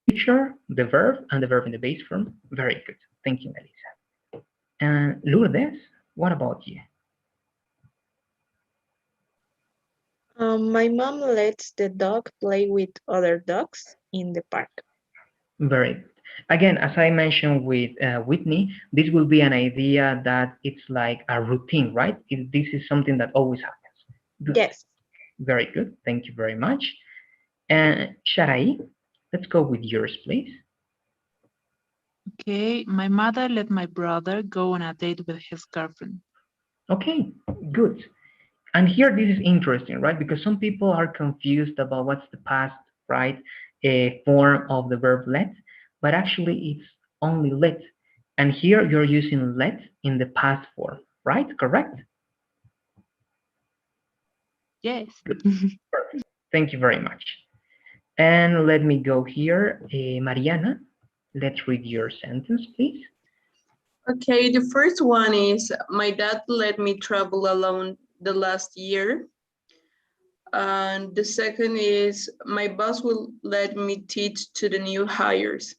future, the verb, and the verb in the base form. Very good. Thank you, Melissa. And Lourdes, what about you? My mom lets the dog play with other dogs in the park. Very good. Again, as I mentioned with Whitney, this will be an idea that it's like a routine, right? This is something that always happens. Good. Yes. Very good. Thank you very much. And Sharai, let's go with yours, please. Okay, my mother let my brother go on a date with his girlfriend. Okay, good. And here this is interesting, right? Because some people are confused about what's the past, right, form of the verb let, but actually it's only let. And here you're using let in the past form, right? Correct? Yes. Good. Perfect. Thank you very much. And let me go here. Mariana, let's read your sentence, please. Okay, the first one is my dad let me travel alone the last year. And the second is my boss will let me teach to the new hires.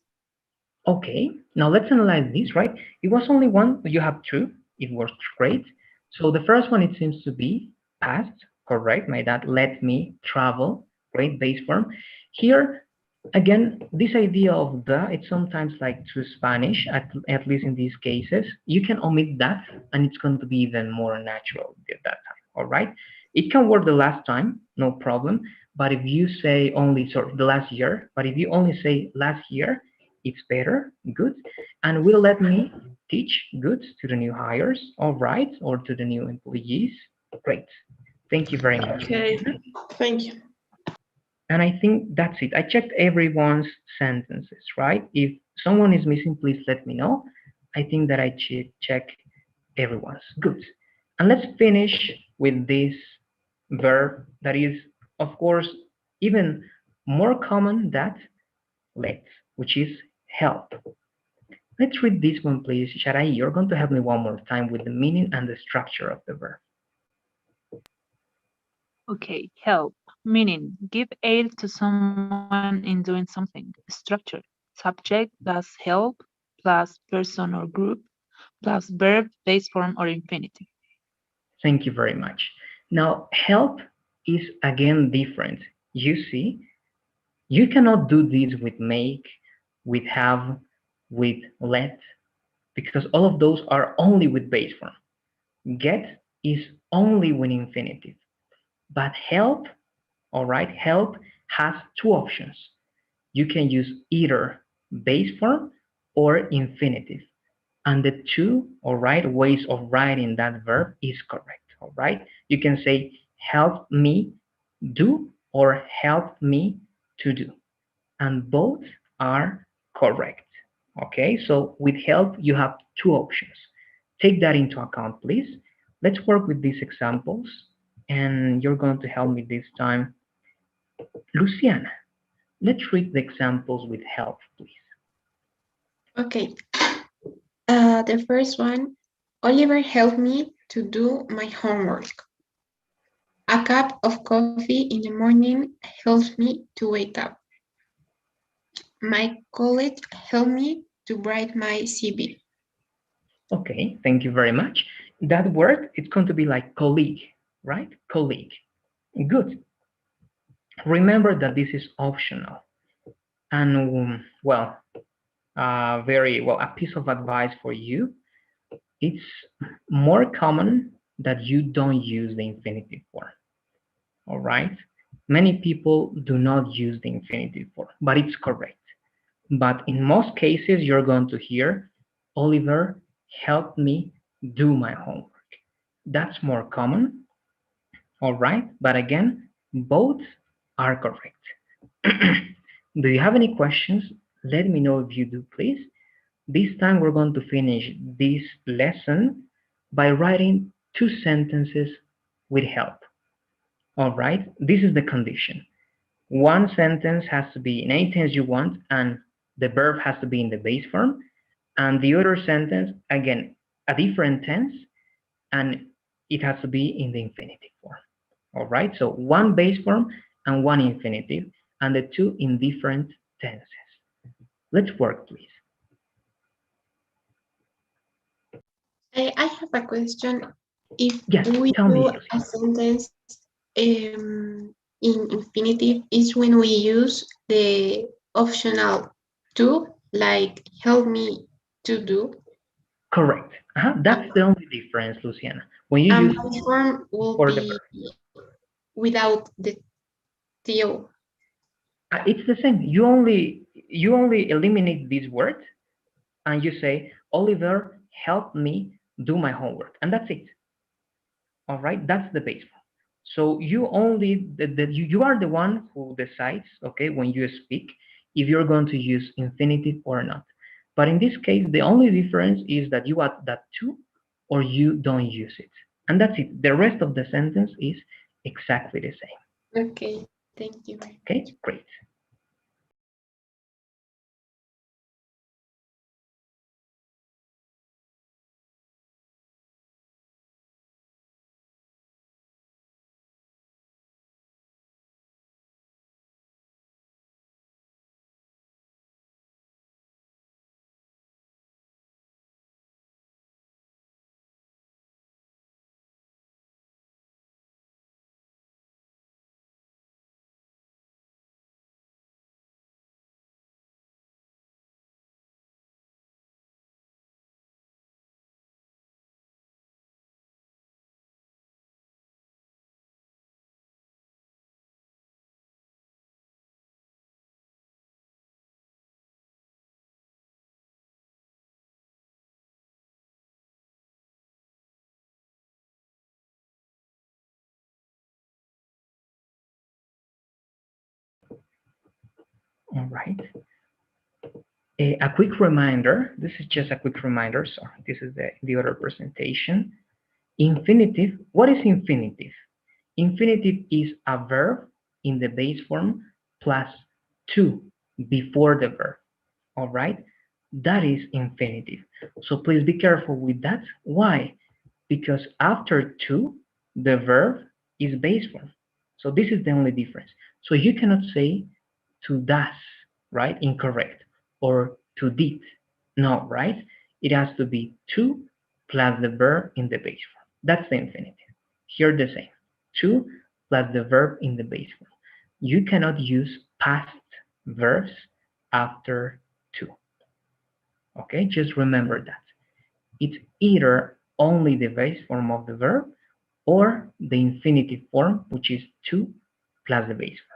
Okay, now let's analyze this, right? It was only one, but you have two. It works great. So the first one, it seems to be past, correct? My dad let me travel, great base form. Here, again, this idea of the, it's sometimes like to Spanish, at least in these cases. You can omit that, and it's going to be even more natural at that time, all right? It can work the last time, no problem. But if you say only, sorry, the last year, but if you only say last year, it's better, good, and will let me teach, good, to the new hires, all right, or to the new employees. Great. Thank you very much. Okay, thank you. And I think that's it. I checked everyone's sentences, right? If someone is missing, please let me know. I think that I check everyone's. Good. And let's finish with this verb that is, of course, even more common than let, which is help. Let's read this one, please. Sharai, you're going to help me one more time with the meaning and the structure of the verb. Okay, help, meaning give aid to someone in doing something. Structure, subject plus help plus person or group plus verb, base form or infinitive. Thank you very much. Now, help is again different. You see, you cannot do this with make, with have, with let, because all of those are only with base form. Get is only with infinitive. But help, all right, help has two options. You can use either base form or infinitive. And the two, all right, ways of writing that verb is correct, all right? You can say help me do or help me to do. And both are correct. Okay, so with help, you have two options. Take that into account, please. Let's work with these examples, and you're going to help me this time. Luciana, let's read the examples with help, please. Okay. The first one, Oliver helped me to do my homework. A cup of coffee in the morning helps me to wake up. My colleague helped me to write my CV. Okay, thank you very much. That word, it's going to be like colleague, right? Colleague. Good. Remember that this is optional. And well, very well, a piece of advice for you. It's more common that you don't use the infinitive form. All right. Many people do not use the infinitive form, but it's correct. But in most cases, you're going to hear, Oliver helped me do my homework. That's more common. All right. But again, both are correct. Do you have any questions? Let me know if you do, please. This time we're going to finish this lesson by writing two sentences with help. All right, this is the condition. One sentence has to be in any tense you want, and the verb has to be in the base form. And the other sentence, again, a different tense, and it has to be in the infinitive form. All right, so one base form and one infinitive, and the two in different tenses. Let's work, please. I have a question. If Yes, we tell me, do Lucy. a sentence in infinitive, is when we use the optional to, like help me to do. Correct. That's the only difference, Luciana. When you use My form will for the be verb. without the to. It's the same. You only eliminate this word and you say, Oliver helped me do my homework, and that's it. All right, that's the base form. So you only you are the one who decides, okay, when you speak, if you're going to use infinitive or not. But in this case, the only difference is that you add that to or you don't use it, and that's it. The rest of the sentence is exactly the same. Okay, thank you very Okay, much. great. All right. A quick reminder, this is just a quick reminder, so this is the other presentation. Infinitive, what is infinitive? Infinitive is a verb in the base form plus to before the verb, all right? That is infinitive. So please be careful with that. Why? Because after to, the verb is base form. So this is the only difference. So you cannot say to does, right? Incorrect. Or to did. No, right? It has to be to plus the verb in the base form. That's the infinitive. Here the same. To plus the verb in the base form. You cannot use past verbs after to. Okay, just remember that. It's either only the base form of the verb or the infinitive form, which is to plus the base form.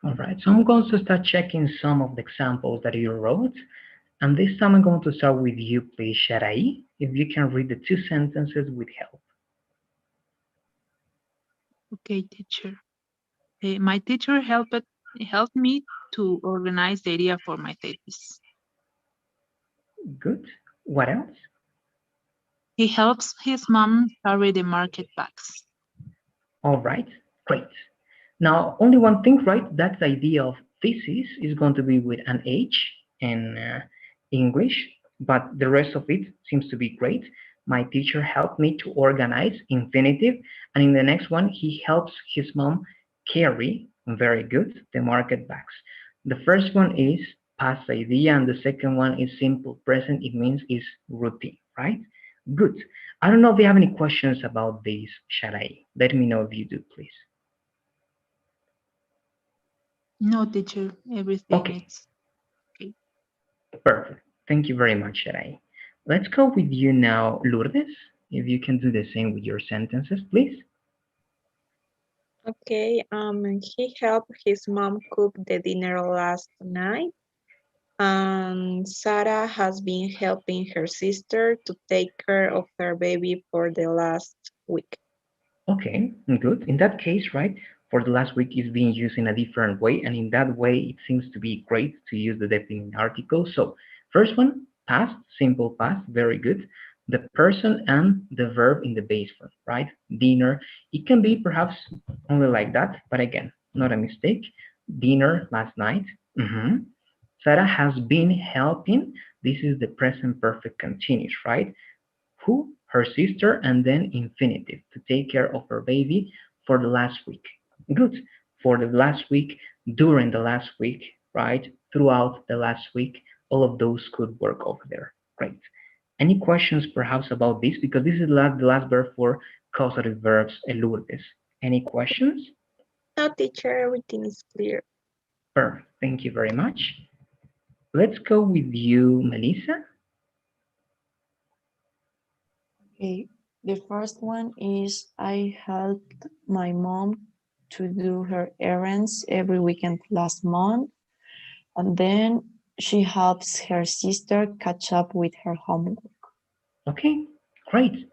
All right, so I'm going to start checking some of the examples that you wrote. And this time I'm going to start with you, please, Sharai. If you can read the two sentences with help. Okay, teacher. My teacher helped me to organize the idea for my thesis. Good. What else? He helps his mom carry the market bags. All right, great. Now, only one thing, right? That idea of thesis is going to be with an H in English, but the rest of it seems to be great. My teacher helped me to organize infinitive, and in the next one, he helps his mom carry, very good, the market bags. The first one is past idea, and the second one is simple present. It means is routine, right? Good. I don't know if you have any questions about this, Sharai. Let me know if you do, please. No, teacher, everything Okay. is okay. Perfect. Thank you very much, Sharai. Let's go with you now, Lourdes. If you can do the same with your sentences, please. Okay, he helped his mom cook the dinner last night. And Sarah has been helping her sister to take care of her baby for the last week. Okay, good. In that case, right, for the last week is being used in a different way, and in that way, it seems to be great to use the definite article. So, first one, past, simple past, very good. The person and the verb in the base form, right? Dinner. It can be perhaps only like that, but again, not a mistake. Dinner last night. Sarah has been helping. This is the present perfect continuous, right? Who? Her sister, and then infinitive to take care of her baby for the last week. Good. For the last week, during the last week, right? Throughout the last week, all of those could work over there. Great. Any questions perhaps about this? Because this is the last verb for causative verbs, Lourdes. Any questions? No, teacher, everything is clear. Perfect. Thank you very much. Let's go with you, Melissa. Okay, the first one is I helped my mom to do her errands every weekend last month. And then she helps her sister catch up with her homework. Okay, great.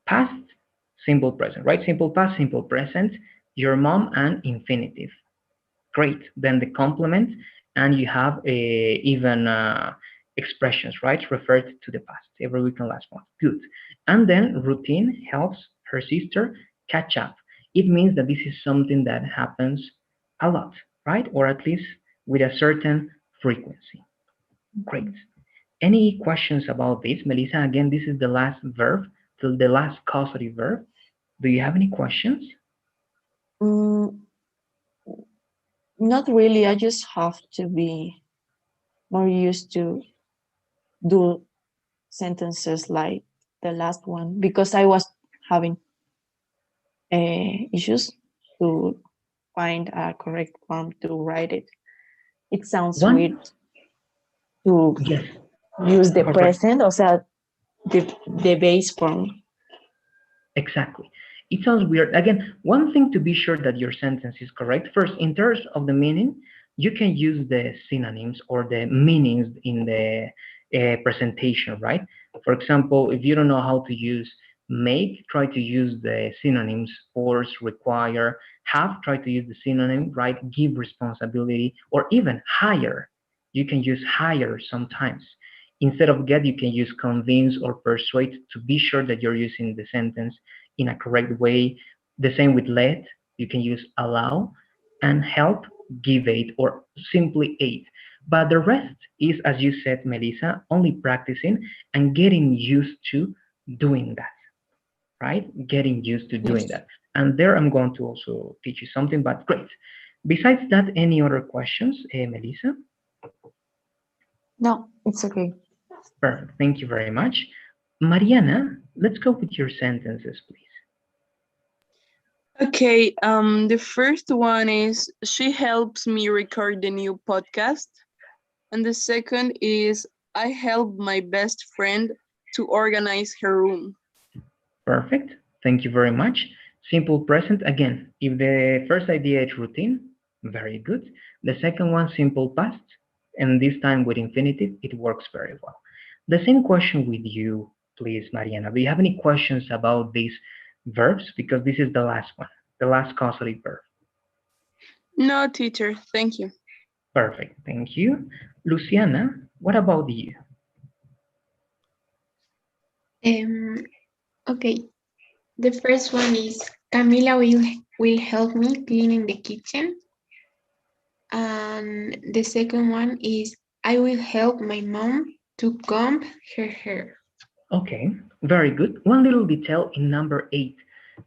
Past, simple present, right? Simple past, simple present, your mom, and infinitive. Great. Then the complement, and you have even expressions, right? Referred to the past, every week and last month. Good. And then routine helps her sister catch up. It means that this is something that happens a lot, right? Or at least with a certain frequency. Great. Any questions about this, Melissa? Again, this is the last verb, the last causative verb. Do you have any questions? Not really. I just have to be more used to do sentences like the last one because I was having issues to find a correct form to write it. It sounds weird to use the present, o sea, the base form. Exactly. It sounds weird. Again, one thing to be sure that your sentence is correct. First, in terms of the meaning, you can use the synonyms or the meanings in the presentation, right? For example, if you don't know how to use make, try to use the synonyms force, require, have, try to use the synonym, right? Give responsibility, or even hire. You can use hire sometimes. Instead of get, you can use convince or persuade to be sure that you're using the sentence in a correct way. The same with let, you can use allow, and help, give aid, or simply aid. But the rest is, as you said, Melissa, only practicing and getting used to doing that, right? Getting used to doing that. And there I'm going to also teach you something, but great. Besides that, any other questions, Melissa? No, it's okay. Perfect. Thank you very much. Mariana, let's go with your sentences, please. Okay, the first one is she helps me record the new podcast. And the second is I help my best friend to organize her room. Perfect. Thank you very much. Simple present. Again, if the first idea is routine, Very good. The second one, simple past, and this time with infinitive, it works very well. The same question with you, please, Mariana. Do you have any questions about these verbs? Because this is the last one, the last causative verb. No, teacher, thank you. Perfect, thank you. Luciana, what about you? Okay. The first one is Camila will help me cleaning the kitchen. And the second one is I will help my mom to comb her hair. Okay, very good. One little detail in number 8.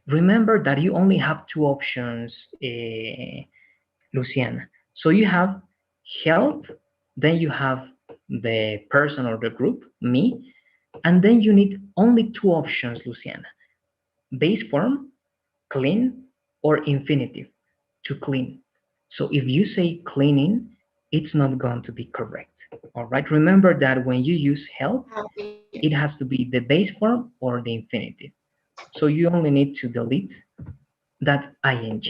Remember that you only have two options, Luciana. So you have help, then you have the person or the group, me, and then you need only two options, Luciana. Base form, clean, or infinitive, to clean. So if you say cleaning, it's not going to be correct. All right, remember that when you use help, it has to be the base form or the infinitive. So you only need to delete that ing.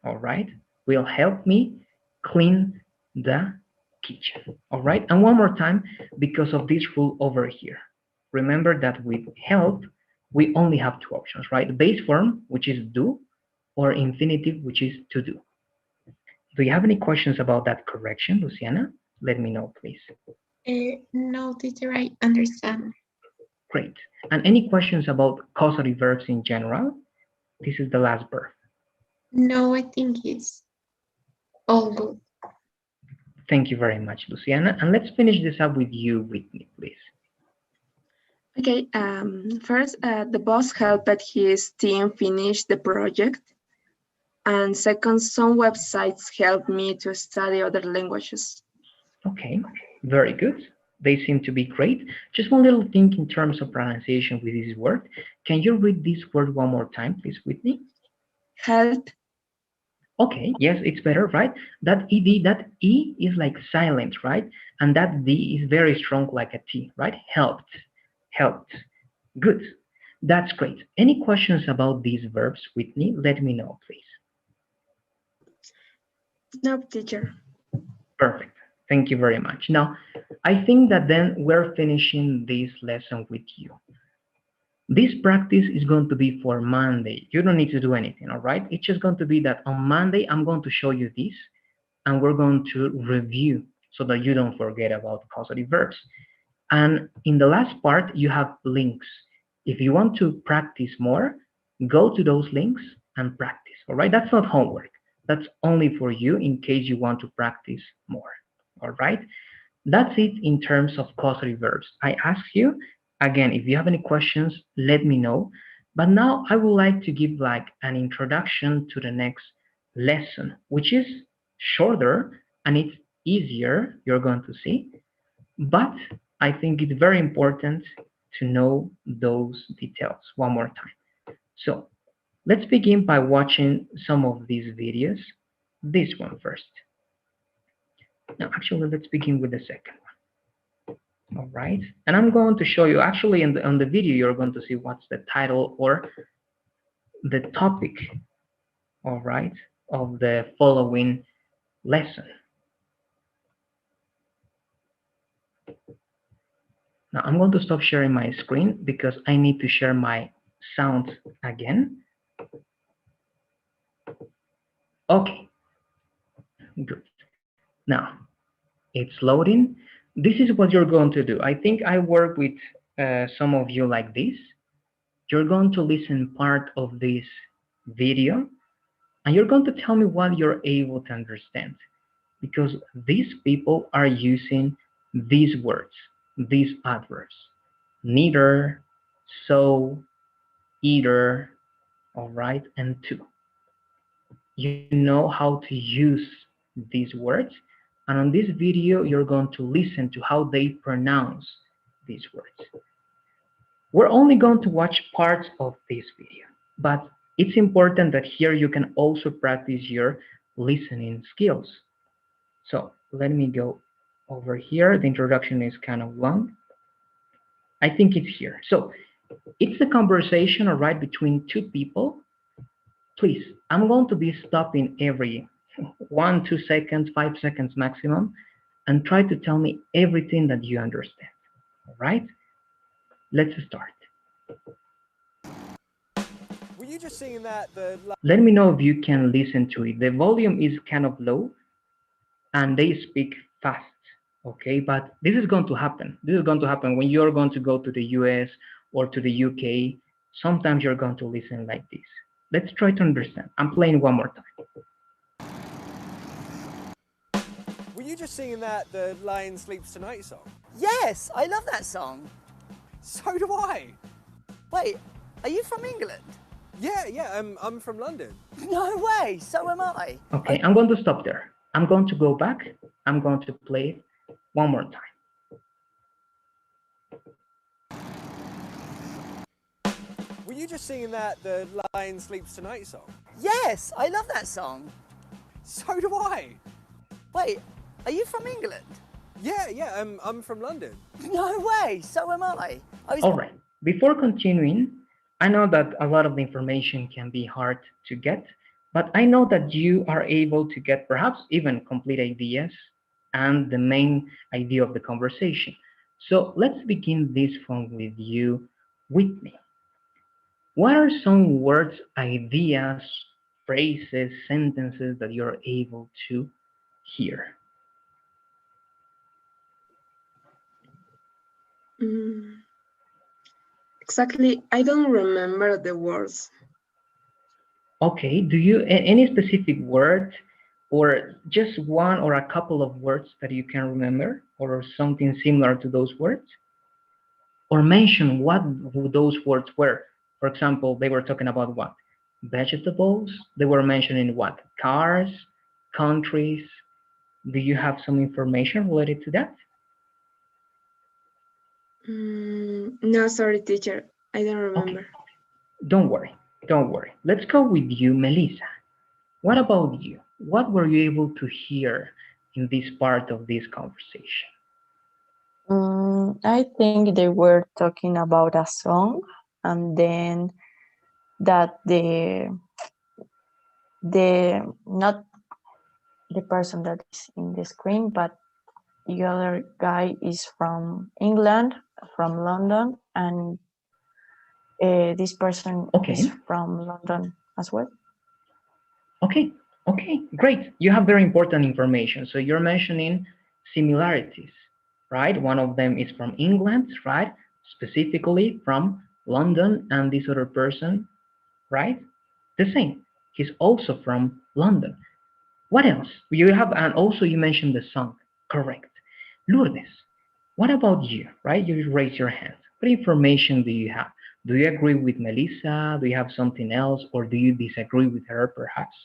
All right, will help me clean the kitchen. All right, and one more time because of this rule over here. Remember that with help, we only have two options, right? The base form, which is do, or infinitive, which is to do. Do you have any questions about that correction, Luciana? Let me know, please. No, teacher, I understand. Great. And any questions about causative verbs in general? This is the last verb. No, I think it's all good. Thank you very much, Luciana. And let's finish this up with you, Whitney, please. Okay, first, the boss helped his team finish the project. And second, some websites help me to study other languages. Okay, very good. They seem to be great. Just one little thing in terms of pronunciation with this word. Can you read this word one more time, please, Whitney? Help. Okay, yes, it's better, right? That ed, that e is like silent, right? And that d is very strong like a t, right? Helped, helped. Good. That's great. Any questions about these verbs, Whitney? Let me know, please. No, teacher. Perfect. Thank you very much. Now, I think that then we're finishing this lesson with you. This practice is going to be for Monday. You don't need to do anything, all right? It's just going to be that on Monday, I'm going to show you this, and we're going to review so that you don't forget about causative verbs. And in the last part, you have links. If you want to practice more, go to those links and practice, all right? That's not homework. That's only for you in case you want to practice more, all right? That's it in terms of causative verbs. I ask you, again, if you have any questions, let me know. But now I would like to give like an introduction to the next lesson, which is shorter and it's easier, you're going to see. But I think it's very important to know those details one more time. So let's begin by watching some of these videos. This one first. Now, actually, let's begin with the second one. All right, and I'm going to show you, actually, on the video, you're going to see what's the title or the topic, all right, of the following lesson. Now, I'm going to stop sharing my screen because I need to share my sound again. Okay, good. Now, it's loading. This is what you're going to do. I think I work with some of you like this. You're going to listen part of this video, and you're going to tell me what you're able to understand, because these people are using these words, these adverbs, neither, so, either, all right, and to. You know how to use these words, and on this video, you're going to listen to how they pronounce these words. We're only going to watch parts of this video, but it's important that here you can also practice your listening skills. So let me go over here. The introduction is kind of long. I think it's here. So it's a conversation, all right, between two people. Please, I'm going to be stopping every 1, 2 seconds, 5 seconds maximum, and try to tell me everything that you understand. All right? Let's start. Were you just singing that? Let me know if you can listen to it. The volume is kind of low and they speak fast. Okay, but this is going to happen. This is going to happen when you're going to go to the US or to the UK. Sometimes you're going to listen like this. Let's try to understand. I'm playing one more time. Were you just singing that The Lion Sleeps Tonight song? Yes, I love that song. So do I. Wait, are you from England? Yeah, I'm from London. No way, so am I. Okay, I'm going to stop there. I'm going to go back. I'm going to play it one more time. Were you just singing that The Lion Sleeps Tonight song? Yes, I love that song. So do I. Wait, are you from England? Yeah, I'm from London. No way, so am I. All right, before continuing, I know that a lot of the information can be hard to get, but I know that you are able to get perhaps even complete ideas and the main idea of the conversation. So let's begin this one with you, Whitney. What are some words, ideas, phrases, sentences that you're able to hear? Exactly, I don't remember the words. Okay, do you, any specific word or just one or a couple of words that you can remember or something similar to those words? Or mention what those words were. For example, they were talking about what? Vegetables? They were mentioning what? Cars? Countries? Do you have some information related to that? No, sorry, teacher. I don't remember. Okay. Don't worry. Don't worry. Let's go with you, Melissa. What about you? What were you able to hear in this part of this conversation? I think they were talking about a song, and then that the not the person that is in the screen, but the other guy is from England, from London, and this person is from London as well. Okay, great. You have very important information. So you're mentioning similarities, right? One of them is from England, right? Specifically from London, and this other person, right? The same. He's also from London. What else? You have, and also you mentioned the song, correct. Lourdes, what about you, right? You raise your hand. What information do you have? Do you agree with Melissa? Do you have something else? Or do you disagree with her, perhaps?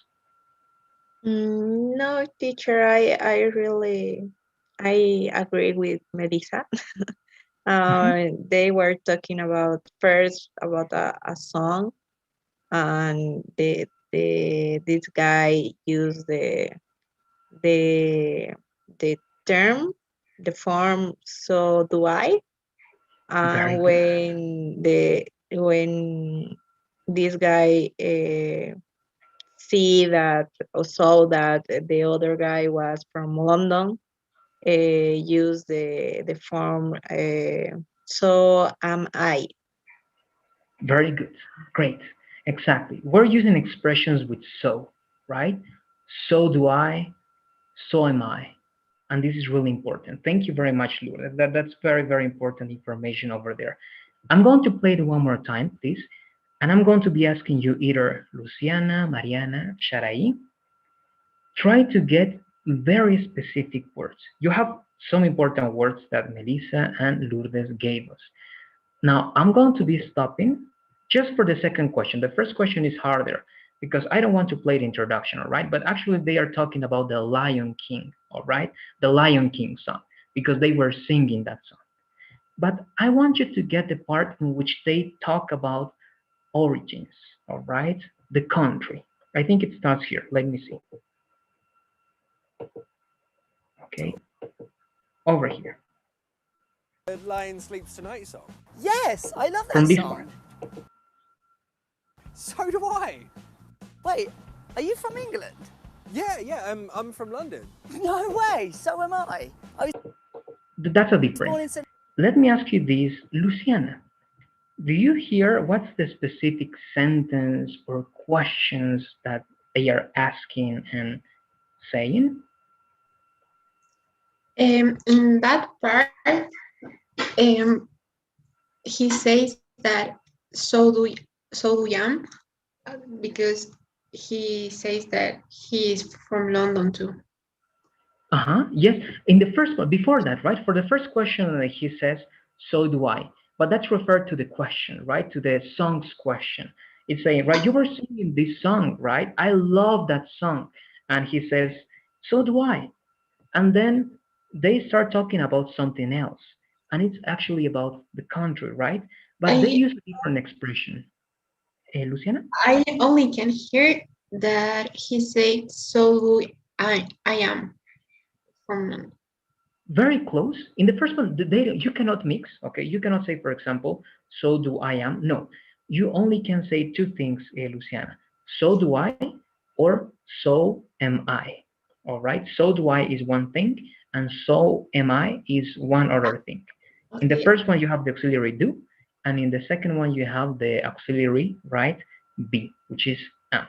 No, teacher, I agree with Melissa. They were talking about first about a song, and this guy used the term, the form "so do I," and when this guy see that or saw that the other guy was from London, use the form "so am I." Very good. Great. Exactly. We're using expressions with so, right? So do I, so am I. And this is really important. Thank you very much, Lourdes. That's very, very important information over there. I'm going to play it one more time, please. And I'm going to be asking you either Luciana, Mariana, Sharai, try to get very specific words. You have some important words that Melissa and Lourdes gave us. Now, I'm going to be stopping just for the second question. The first question is harder because I don't want to play the introduction, all right? But actually, they are talking about the Lion King, all right? The Lion King song, because they were singing that song. But I want you to get the part in which they talk about origins, all right? The country. I think it starts here. Let me see. Okay, over here. The Lion Sleeps Tonight song? Yes, I love that From this song. part. So do I. Wait, are you from England? Yeah, I'm from London. No way, so am I. I was That's a born difference. in St. Let me ask you this, Luciana. Do you hear what's the specific sentence or questions that they are asking and saying? In that part, he says that so do Yam, because he says that he is from London too. Yes, in the first one, before that, right? For the first question, he says, so do I. But that's referred to the question, right? To the song's question. It's saying, right, you were singing this song, right? I love that song. And he says, so do I. And then they start talking about something else. And it's actually about the country, right? But they I use a different expression. Luciana? I only can hear that he said so do I am from London. Very close. In the first one, you cannot mix, okay? You cannot say, for example, so do I am. No, you only can say two things, Luciana. So do I, or so am I. All right? So do I is one thing, and so am I is one other thing. In the Okay. first one, you have the auxiliary do, and in the second one, you have the auxiliary, right, be, which is am.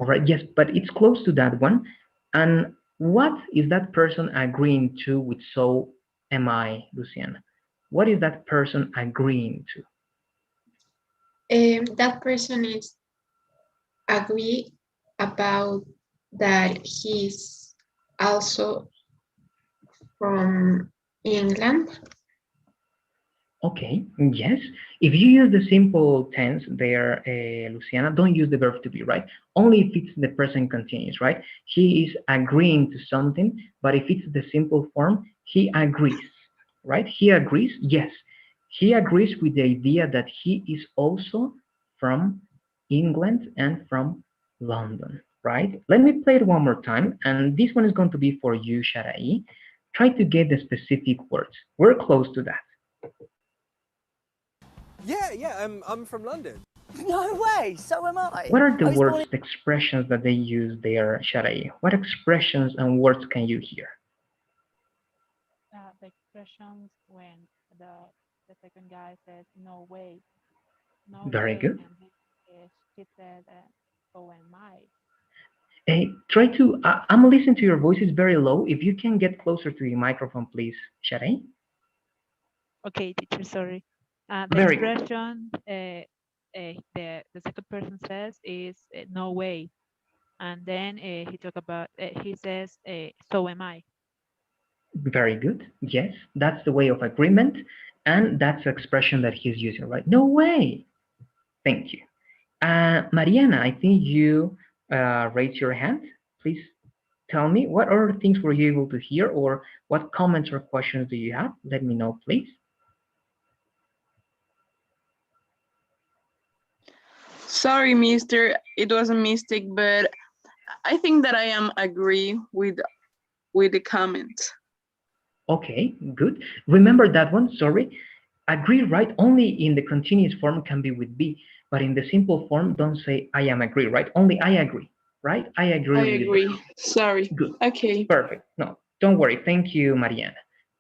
All right, yes, but it's close to that one. And what is that person agreeing to with so am I, Luciana? What is that person agreeing to? That person is agree about that he's also from England. Okay, yes. If you use the simple tense there, Luciana, don't use the verb to be, right? Only if it's the present continuous, right? He is agreeing to something, but if it's the simple form, he agrees, right? He agrees, yes. He agrees with the idea that he is also from England and from London, right? Let me play it one more time, and this one is going to be for you, Sharai. Try to get the specific words. We're close to that. Yeah, I'm from London. No way, so am I. What are the I was born words, the expressions that they use there, Sharai? What expressions and words can you hear? The expressions when the second guy says no way, no Very way, good. and she said so am I. Hey, try to, I'm listening to your voice, it's very low. If you can get closer to the microphone, please, Sharai. Okay, teacher, sorry. The Very good. expression the second person says is no way, and then he says so am I. Very good. Yes, that's the way of agreement, and that's the expression that he's using, right? No way. Thank you. Mariana, I think you raised your hand. Please tell me what other things were you able to hear, or what comments or questions do you have? Let me know, please. Sorry, mister, it was a mistake, but I think that I am agree with the comment. Okay, good. Remember that one, sorry. Agree, right? Only in the continuous form can be with be, but in the simple form, don't say I am agree, right? Only I agree, right? I agree I with you. agree. Sorry. Good. Okay. Perfect. No, don't worry. Thank you, Mariana.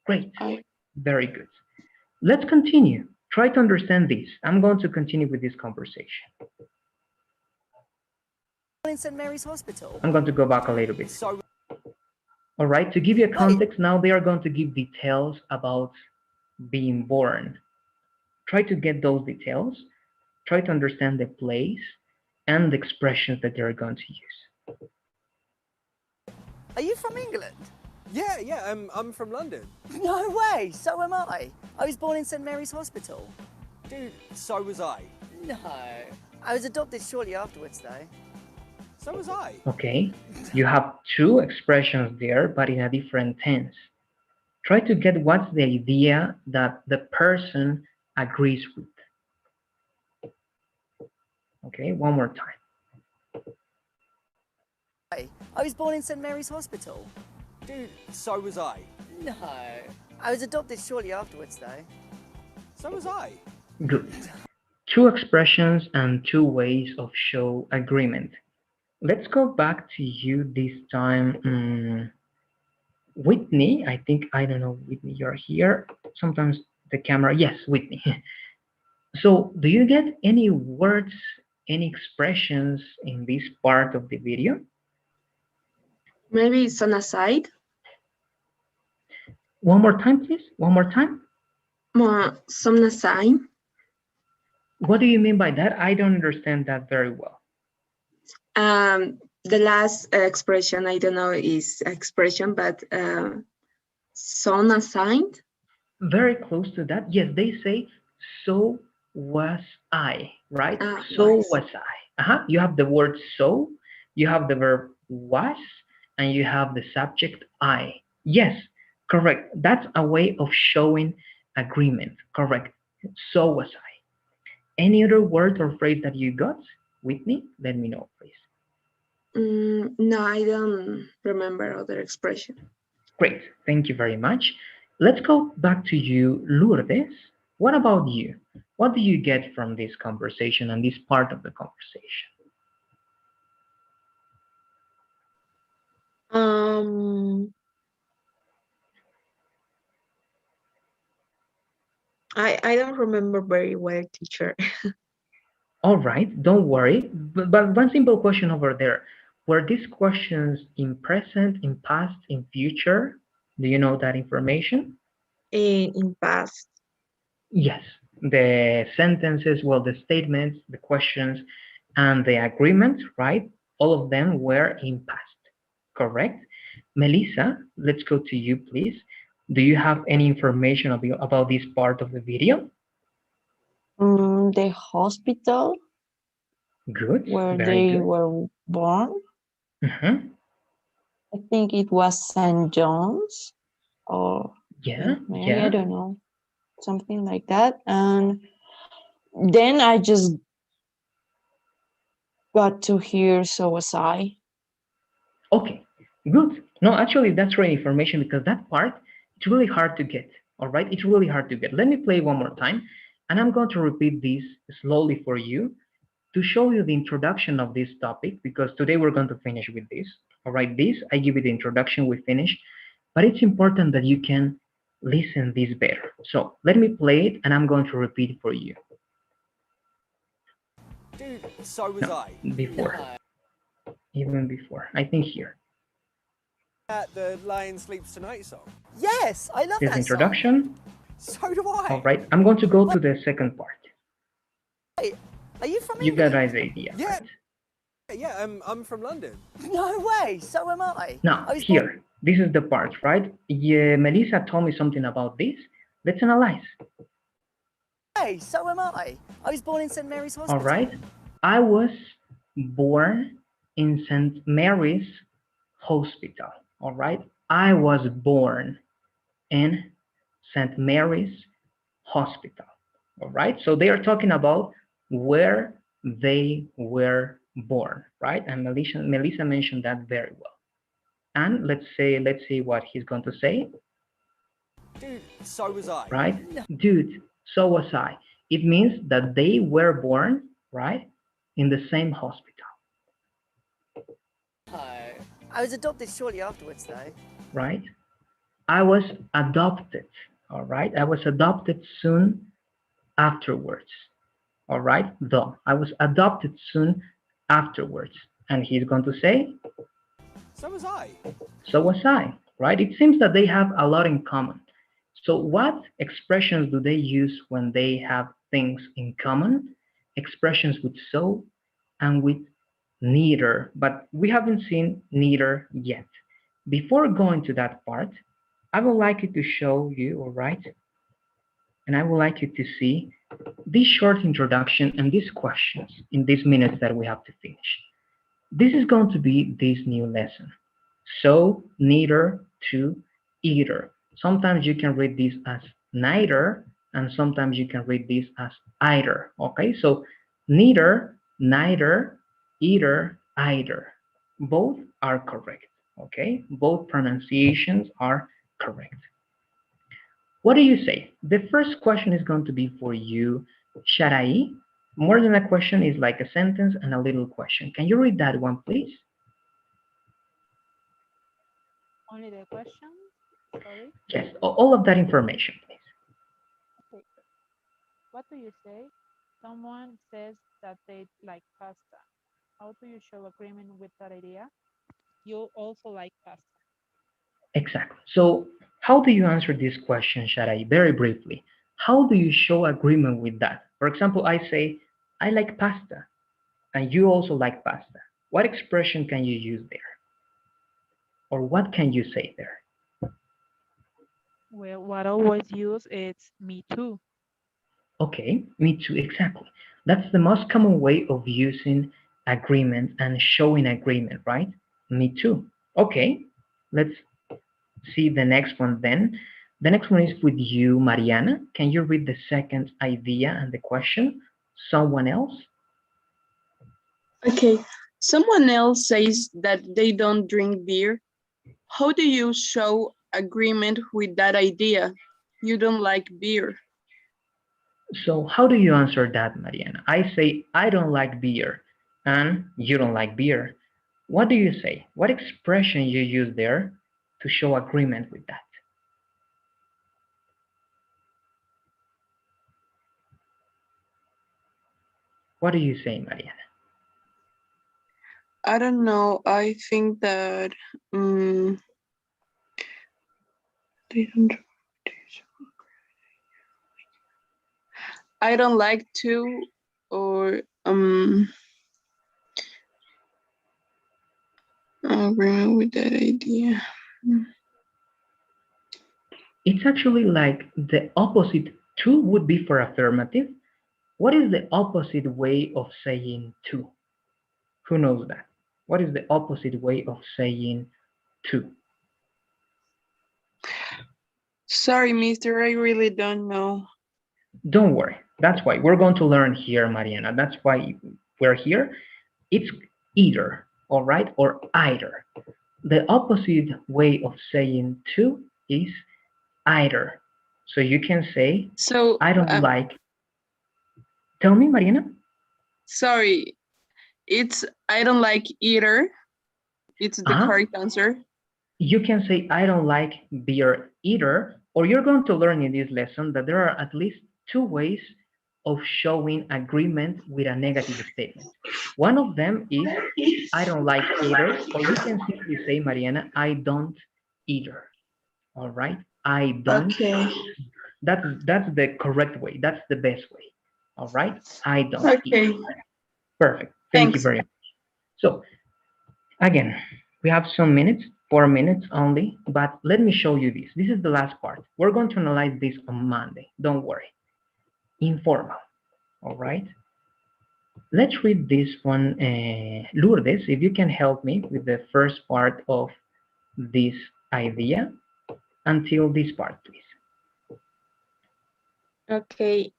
Great. Very good. Let's continue. Try to understand this. I'm going to continue with this conversation. in St. Mary's Hospital. I'm going to go back a little bit. So All right, to give you a context, now they are going to give details about being born. Try to get those details. Try to understand the place and the expressions that they're going to use. Are you from England? yeah, I'm from London. No way, so am I. I was born in St. Mary's Hospital. Dude, so was I. No. I was adopted shortly afterwards, though. So was I. Okay, you have two expressions there, but in a different tense. Try to get what's the idea that the person agrees with. Okay, one more time. I was born in St. Mary's Hospital. Dude, so was I. No. I was adopted shortly afterwards, though. So was I. Good. Two expressions and two ways of show agreement. let's go back to you this time. Whitney, I think, I don't know, Whitney, you're here. Sometimes the camera, yes, Whitney. So do you get any words, any expressions in this part of the video? Maybe some aside. One more time, please. One more time. Some aside. What do you mean by that? I don't understand that very well. The last expression, I don't know is expression, but son assigned. Very close to that. Yes, they say, so was I, right? Ah, So was. was I. You have the word so, you have the verb was, and you have the subject I. Yes, correct. That's a way of showing agreement. Correct. So was I. Any other word or phrase that you got, Whitney? Let me know, please. No, I don't remember other expression. Great. Thank you very much. Let's go back to you, Lourdes. What about you? What do you get from this conversation and this part of the conversation? I don't remember very well, teacher. All right, don't worry. But one simple question over there. Were these questions in present, in past, in future? Do you know that information? In past. Yes. The sentences, well, the statements, the questions, and the agreement, right? All of them were in past, correct? Melissa, let's go to you, please. Do you have any information about this part of the video? The hospital Good, where very they good. were born. Mhm. I think it was St. John's, or Yeah, maybe I yeah. don't know, something like that. And then I just got to hear so was I. Okay, good. No, actually, that's great information because that part, it's really hard to get. All right, it's really hard to get. Let me play one more time, and I'm going to repeat this slowly for you to show you the introduction of this topic, because today we're going to finish with this. All right, this, I give you the introduction, we finish, but it's important that you can listen this better. So let me play it, and I'm going to repeat it for you. Dude, so was No, I. before, even before, I think here. The Lion Sleeps Tonight song. Yes, I love This that introduction. So do I. All right, I'm going to go to the second part. song. Are you from You England? got the idea, Yeah. right? Yeah, I'm from London. No way, so am I. Now, I was here, this is the part, right? Yeah, Melissa told me something about this. Let's analyze. Hey, so am I. I was born in St. Mary's Hospital. All right. I was born in St. Mary's Hospital. All right. I was born in St. Mary's Hospital. All right. So they are talking about where they were born, right? And Melissa mentioned that very well. And let's see what he's going to say. Dude, so was I. Right? Dude, so was I. It means that they were born, right, in the same hospital. I was adopted shortly afterwards, though. Right? I was adopted. All right? I was adopted soon afterwards. All right? Though I was adopted soon afterwards. And he's going to say, So was I. so was I. Right? It seems that they have a lot in common. So what expressions do they use when they have things in common? Expressions with so and with neither, but we haven't seen neither yet. Before going to that part, I would like you to show you, all right, and I would like you to see this short introduction and these questions in these minutes that we have to finish. This is going to be this new lesson. So, neither, to, either. Sometimes you can read this as neither, and sometimes you can read this as either. Okay, so neither, neither, either, either. Both are correct. Okay, both pronunciations are correct. What do you say? The first question is going to be for you, Sharai. More than a question is like a sentence and a little question. Can you read that one, please? Only the question? Sorry. Yes, all of that information, please. Okay. What do you say? Someone says that they like pasta. How do you show agreement with that idea? You also like pasta. Exactly. So how do you answer this question, Sharai? Very briefly. How do you show agreement with that? For example, I say, I like pasta, and you also like pasta. What expression can you use there? Or what can you say there? Well, what I always use is me too. Okay, me too, exactly. That's the most common way of using agreement and showing agreement, right? Me too. Okay, let's see the next one then. The next one is with you, Mariana. Can you read the second idea and the question? Someone else? Okay. Someone else says that they don't drink beer. How do you show agreement with that idea? You don't like beer. So how do you answer that, Mariana? I say, I don't like beer, and you don't like beer. What do you say? What expression you use there to show agreement with that? What do you say, Mariana? I don't know. I think that they don't. I don't like to, or agreement with that idea. It's actually like the opposite to would be for affirmative. What is the opposite way of saying to? Who knows that? What is the opposite way of saying to? Sorry, mister, I really don't know. Don't worry. That's why we're going to learn here, Mariana. That's why we're here. It's either, all right, or either. The opposite way of saying to is either. So you can say, So, I don't like. Tell me, Mariana. sorry, it's I don't like either. It's the correct answer. You can say, I don't like beer either, or you're going to learn in this lesson that there are at least two ways of showing agreement with a negative statement. One of them is, I don't like either, or you can simply say, Mariana, I don't either. All right? I don't. Okay. That's the correct way. That's the best way. All right? I don't Okay. either. Perfect. Thank you Thanks. very much. So again, we have some minutes, 4 minutes only, but let me show you this. This is the last part. We're going to analyze this on Monday. Don't worry. Informal. All right? Let's read this one. Lourdes, if you can help me with the first part of this idea until this part, please. Okay,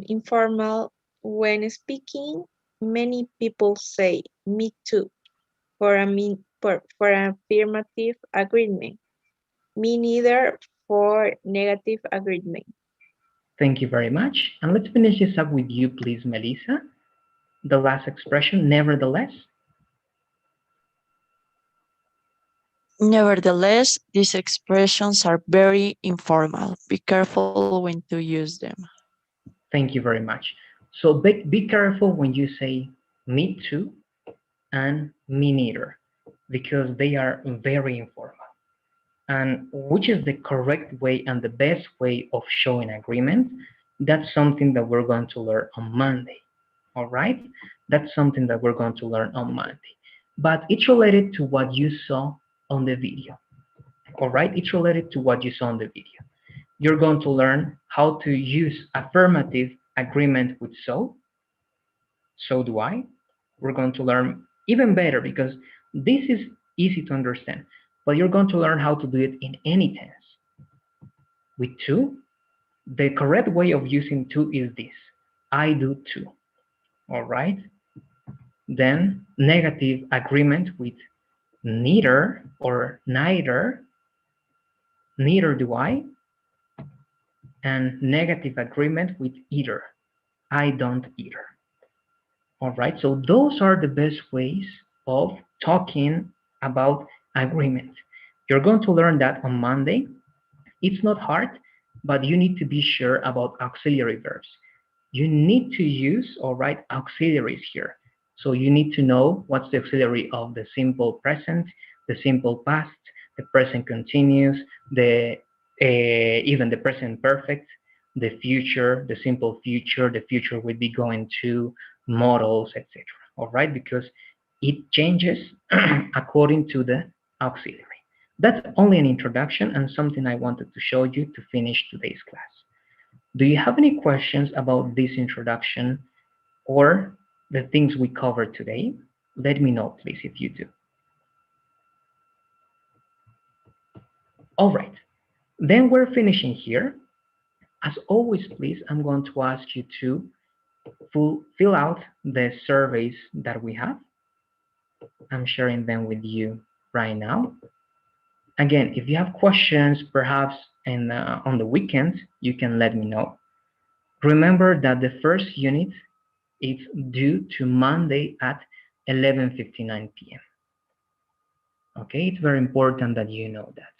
informal. When speaking, many people say "me too" for for an affirmative agreement. Me neither for negative agreement. Thank you very much. And let's finish this up with you, please, Melissa. The last expression, nevertheless. Nevertheless, these expressions are very informal. Be careful when to use them. Thank you very much. So be careful when you say me too and me neither, because they are very informal. And which is the correct way and the best way of showing agreement? That's something that we're going to learn on Monday. All right? That's something that we're going to learn on Monday. But it's related to what you saw on the video. All right? It's related to what you saw on the video. You're going to learn how to use affirmative agreement with so. So do I. We're going to learn even better because this is easy to understand, but you're going to learn how to do it in any tense. With to, the correct way of using to is this. I do too. All right? Then negative agreement with neither or neither. Neither do I. And negative agreement with either. I don't either. All right, so those are the best ways of talking about agreement. You're going to learn that on Monday. It's not hard, but you need to be sure about auxiliary verbs. You need to use, all right, auxiliaries here. So you need to know what's the auxiliary of the simple present, the simple past, the present continuous, the even the present perfect, the future, the simple future, the future would be going to, models, etc. All right, because it changes according to the auxiliary. That's only an introduction and something I wanted to show you to finish today's class. Do you have any questions about this introduction or the things we covered today? Let me know, please, if you do. All right, then we're finishing here. As always, please, I'm going to ask you to fill out the surveys that we have. I'm sharing them with you right now. Again, if you have questions, perhaps on the weekend, you can let me know. Remember that the first unit is due to Monday at 11:59 p.m. Okay, it's very important that you know that.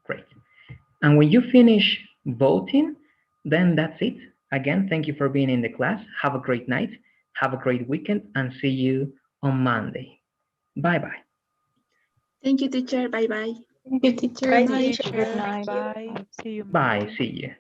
Great. And when you finish voting, then that's it. Again, thank you for being in the class. Have a great night. Have a great weekend and see you on Monday. Bye-bye. Thank you, teacher. Bye-bye. Thank you, teacher. Bye, Bye. teacher. Bye. See you. Bye. See you.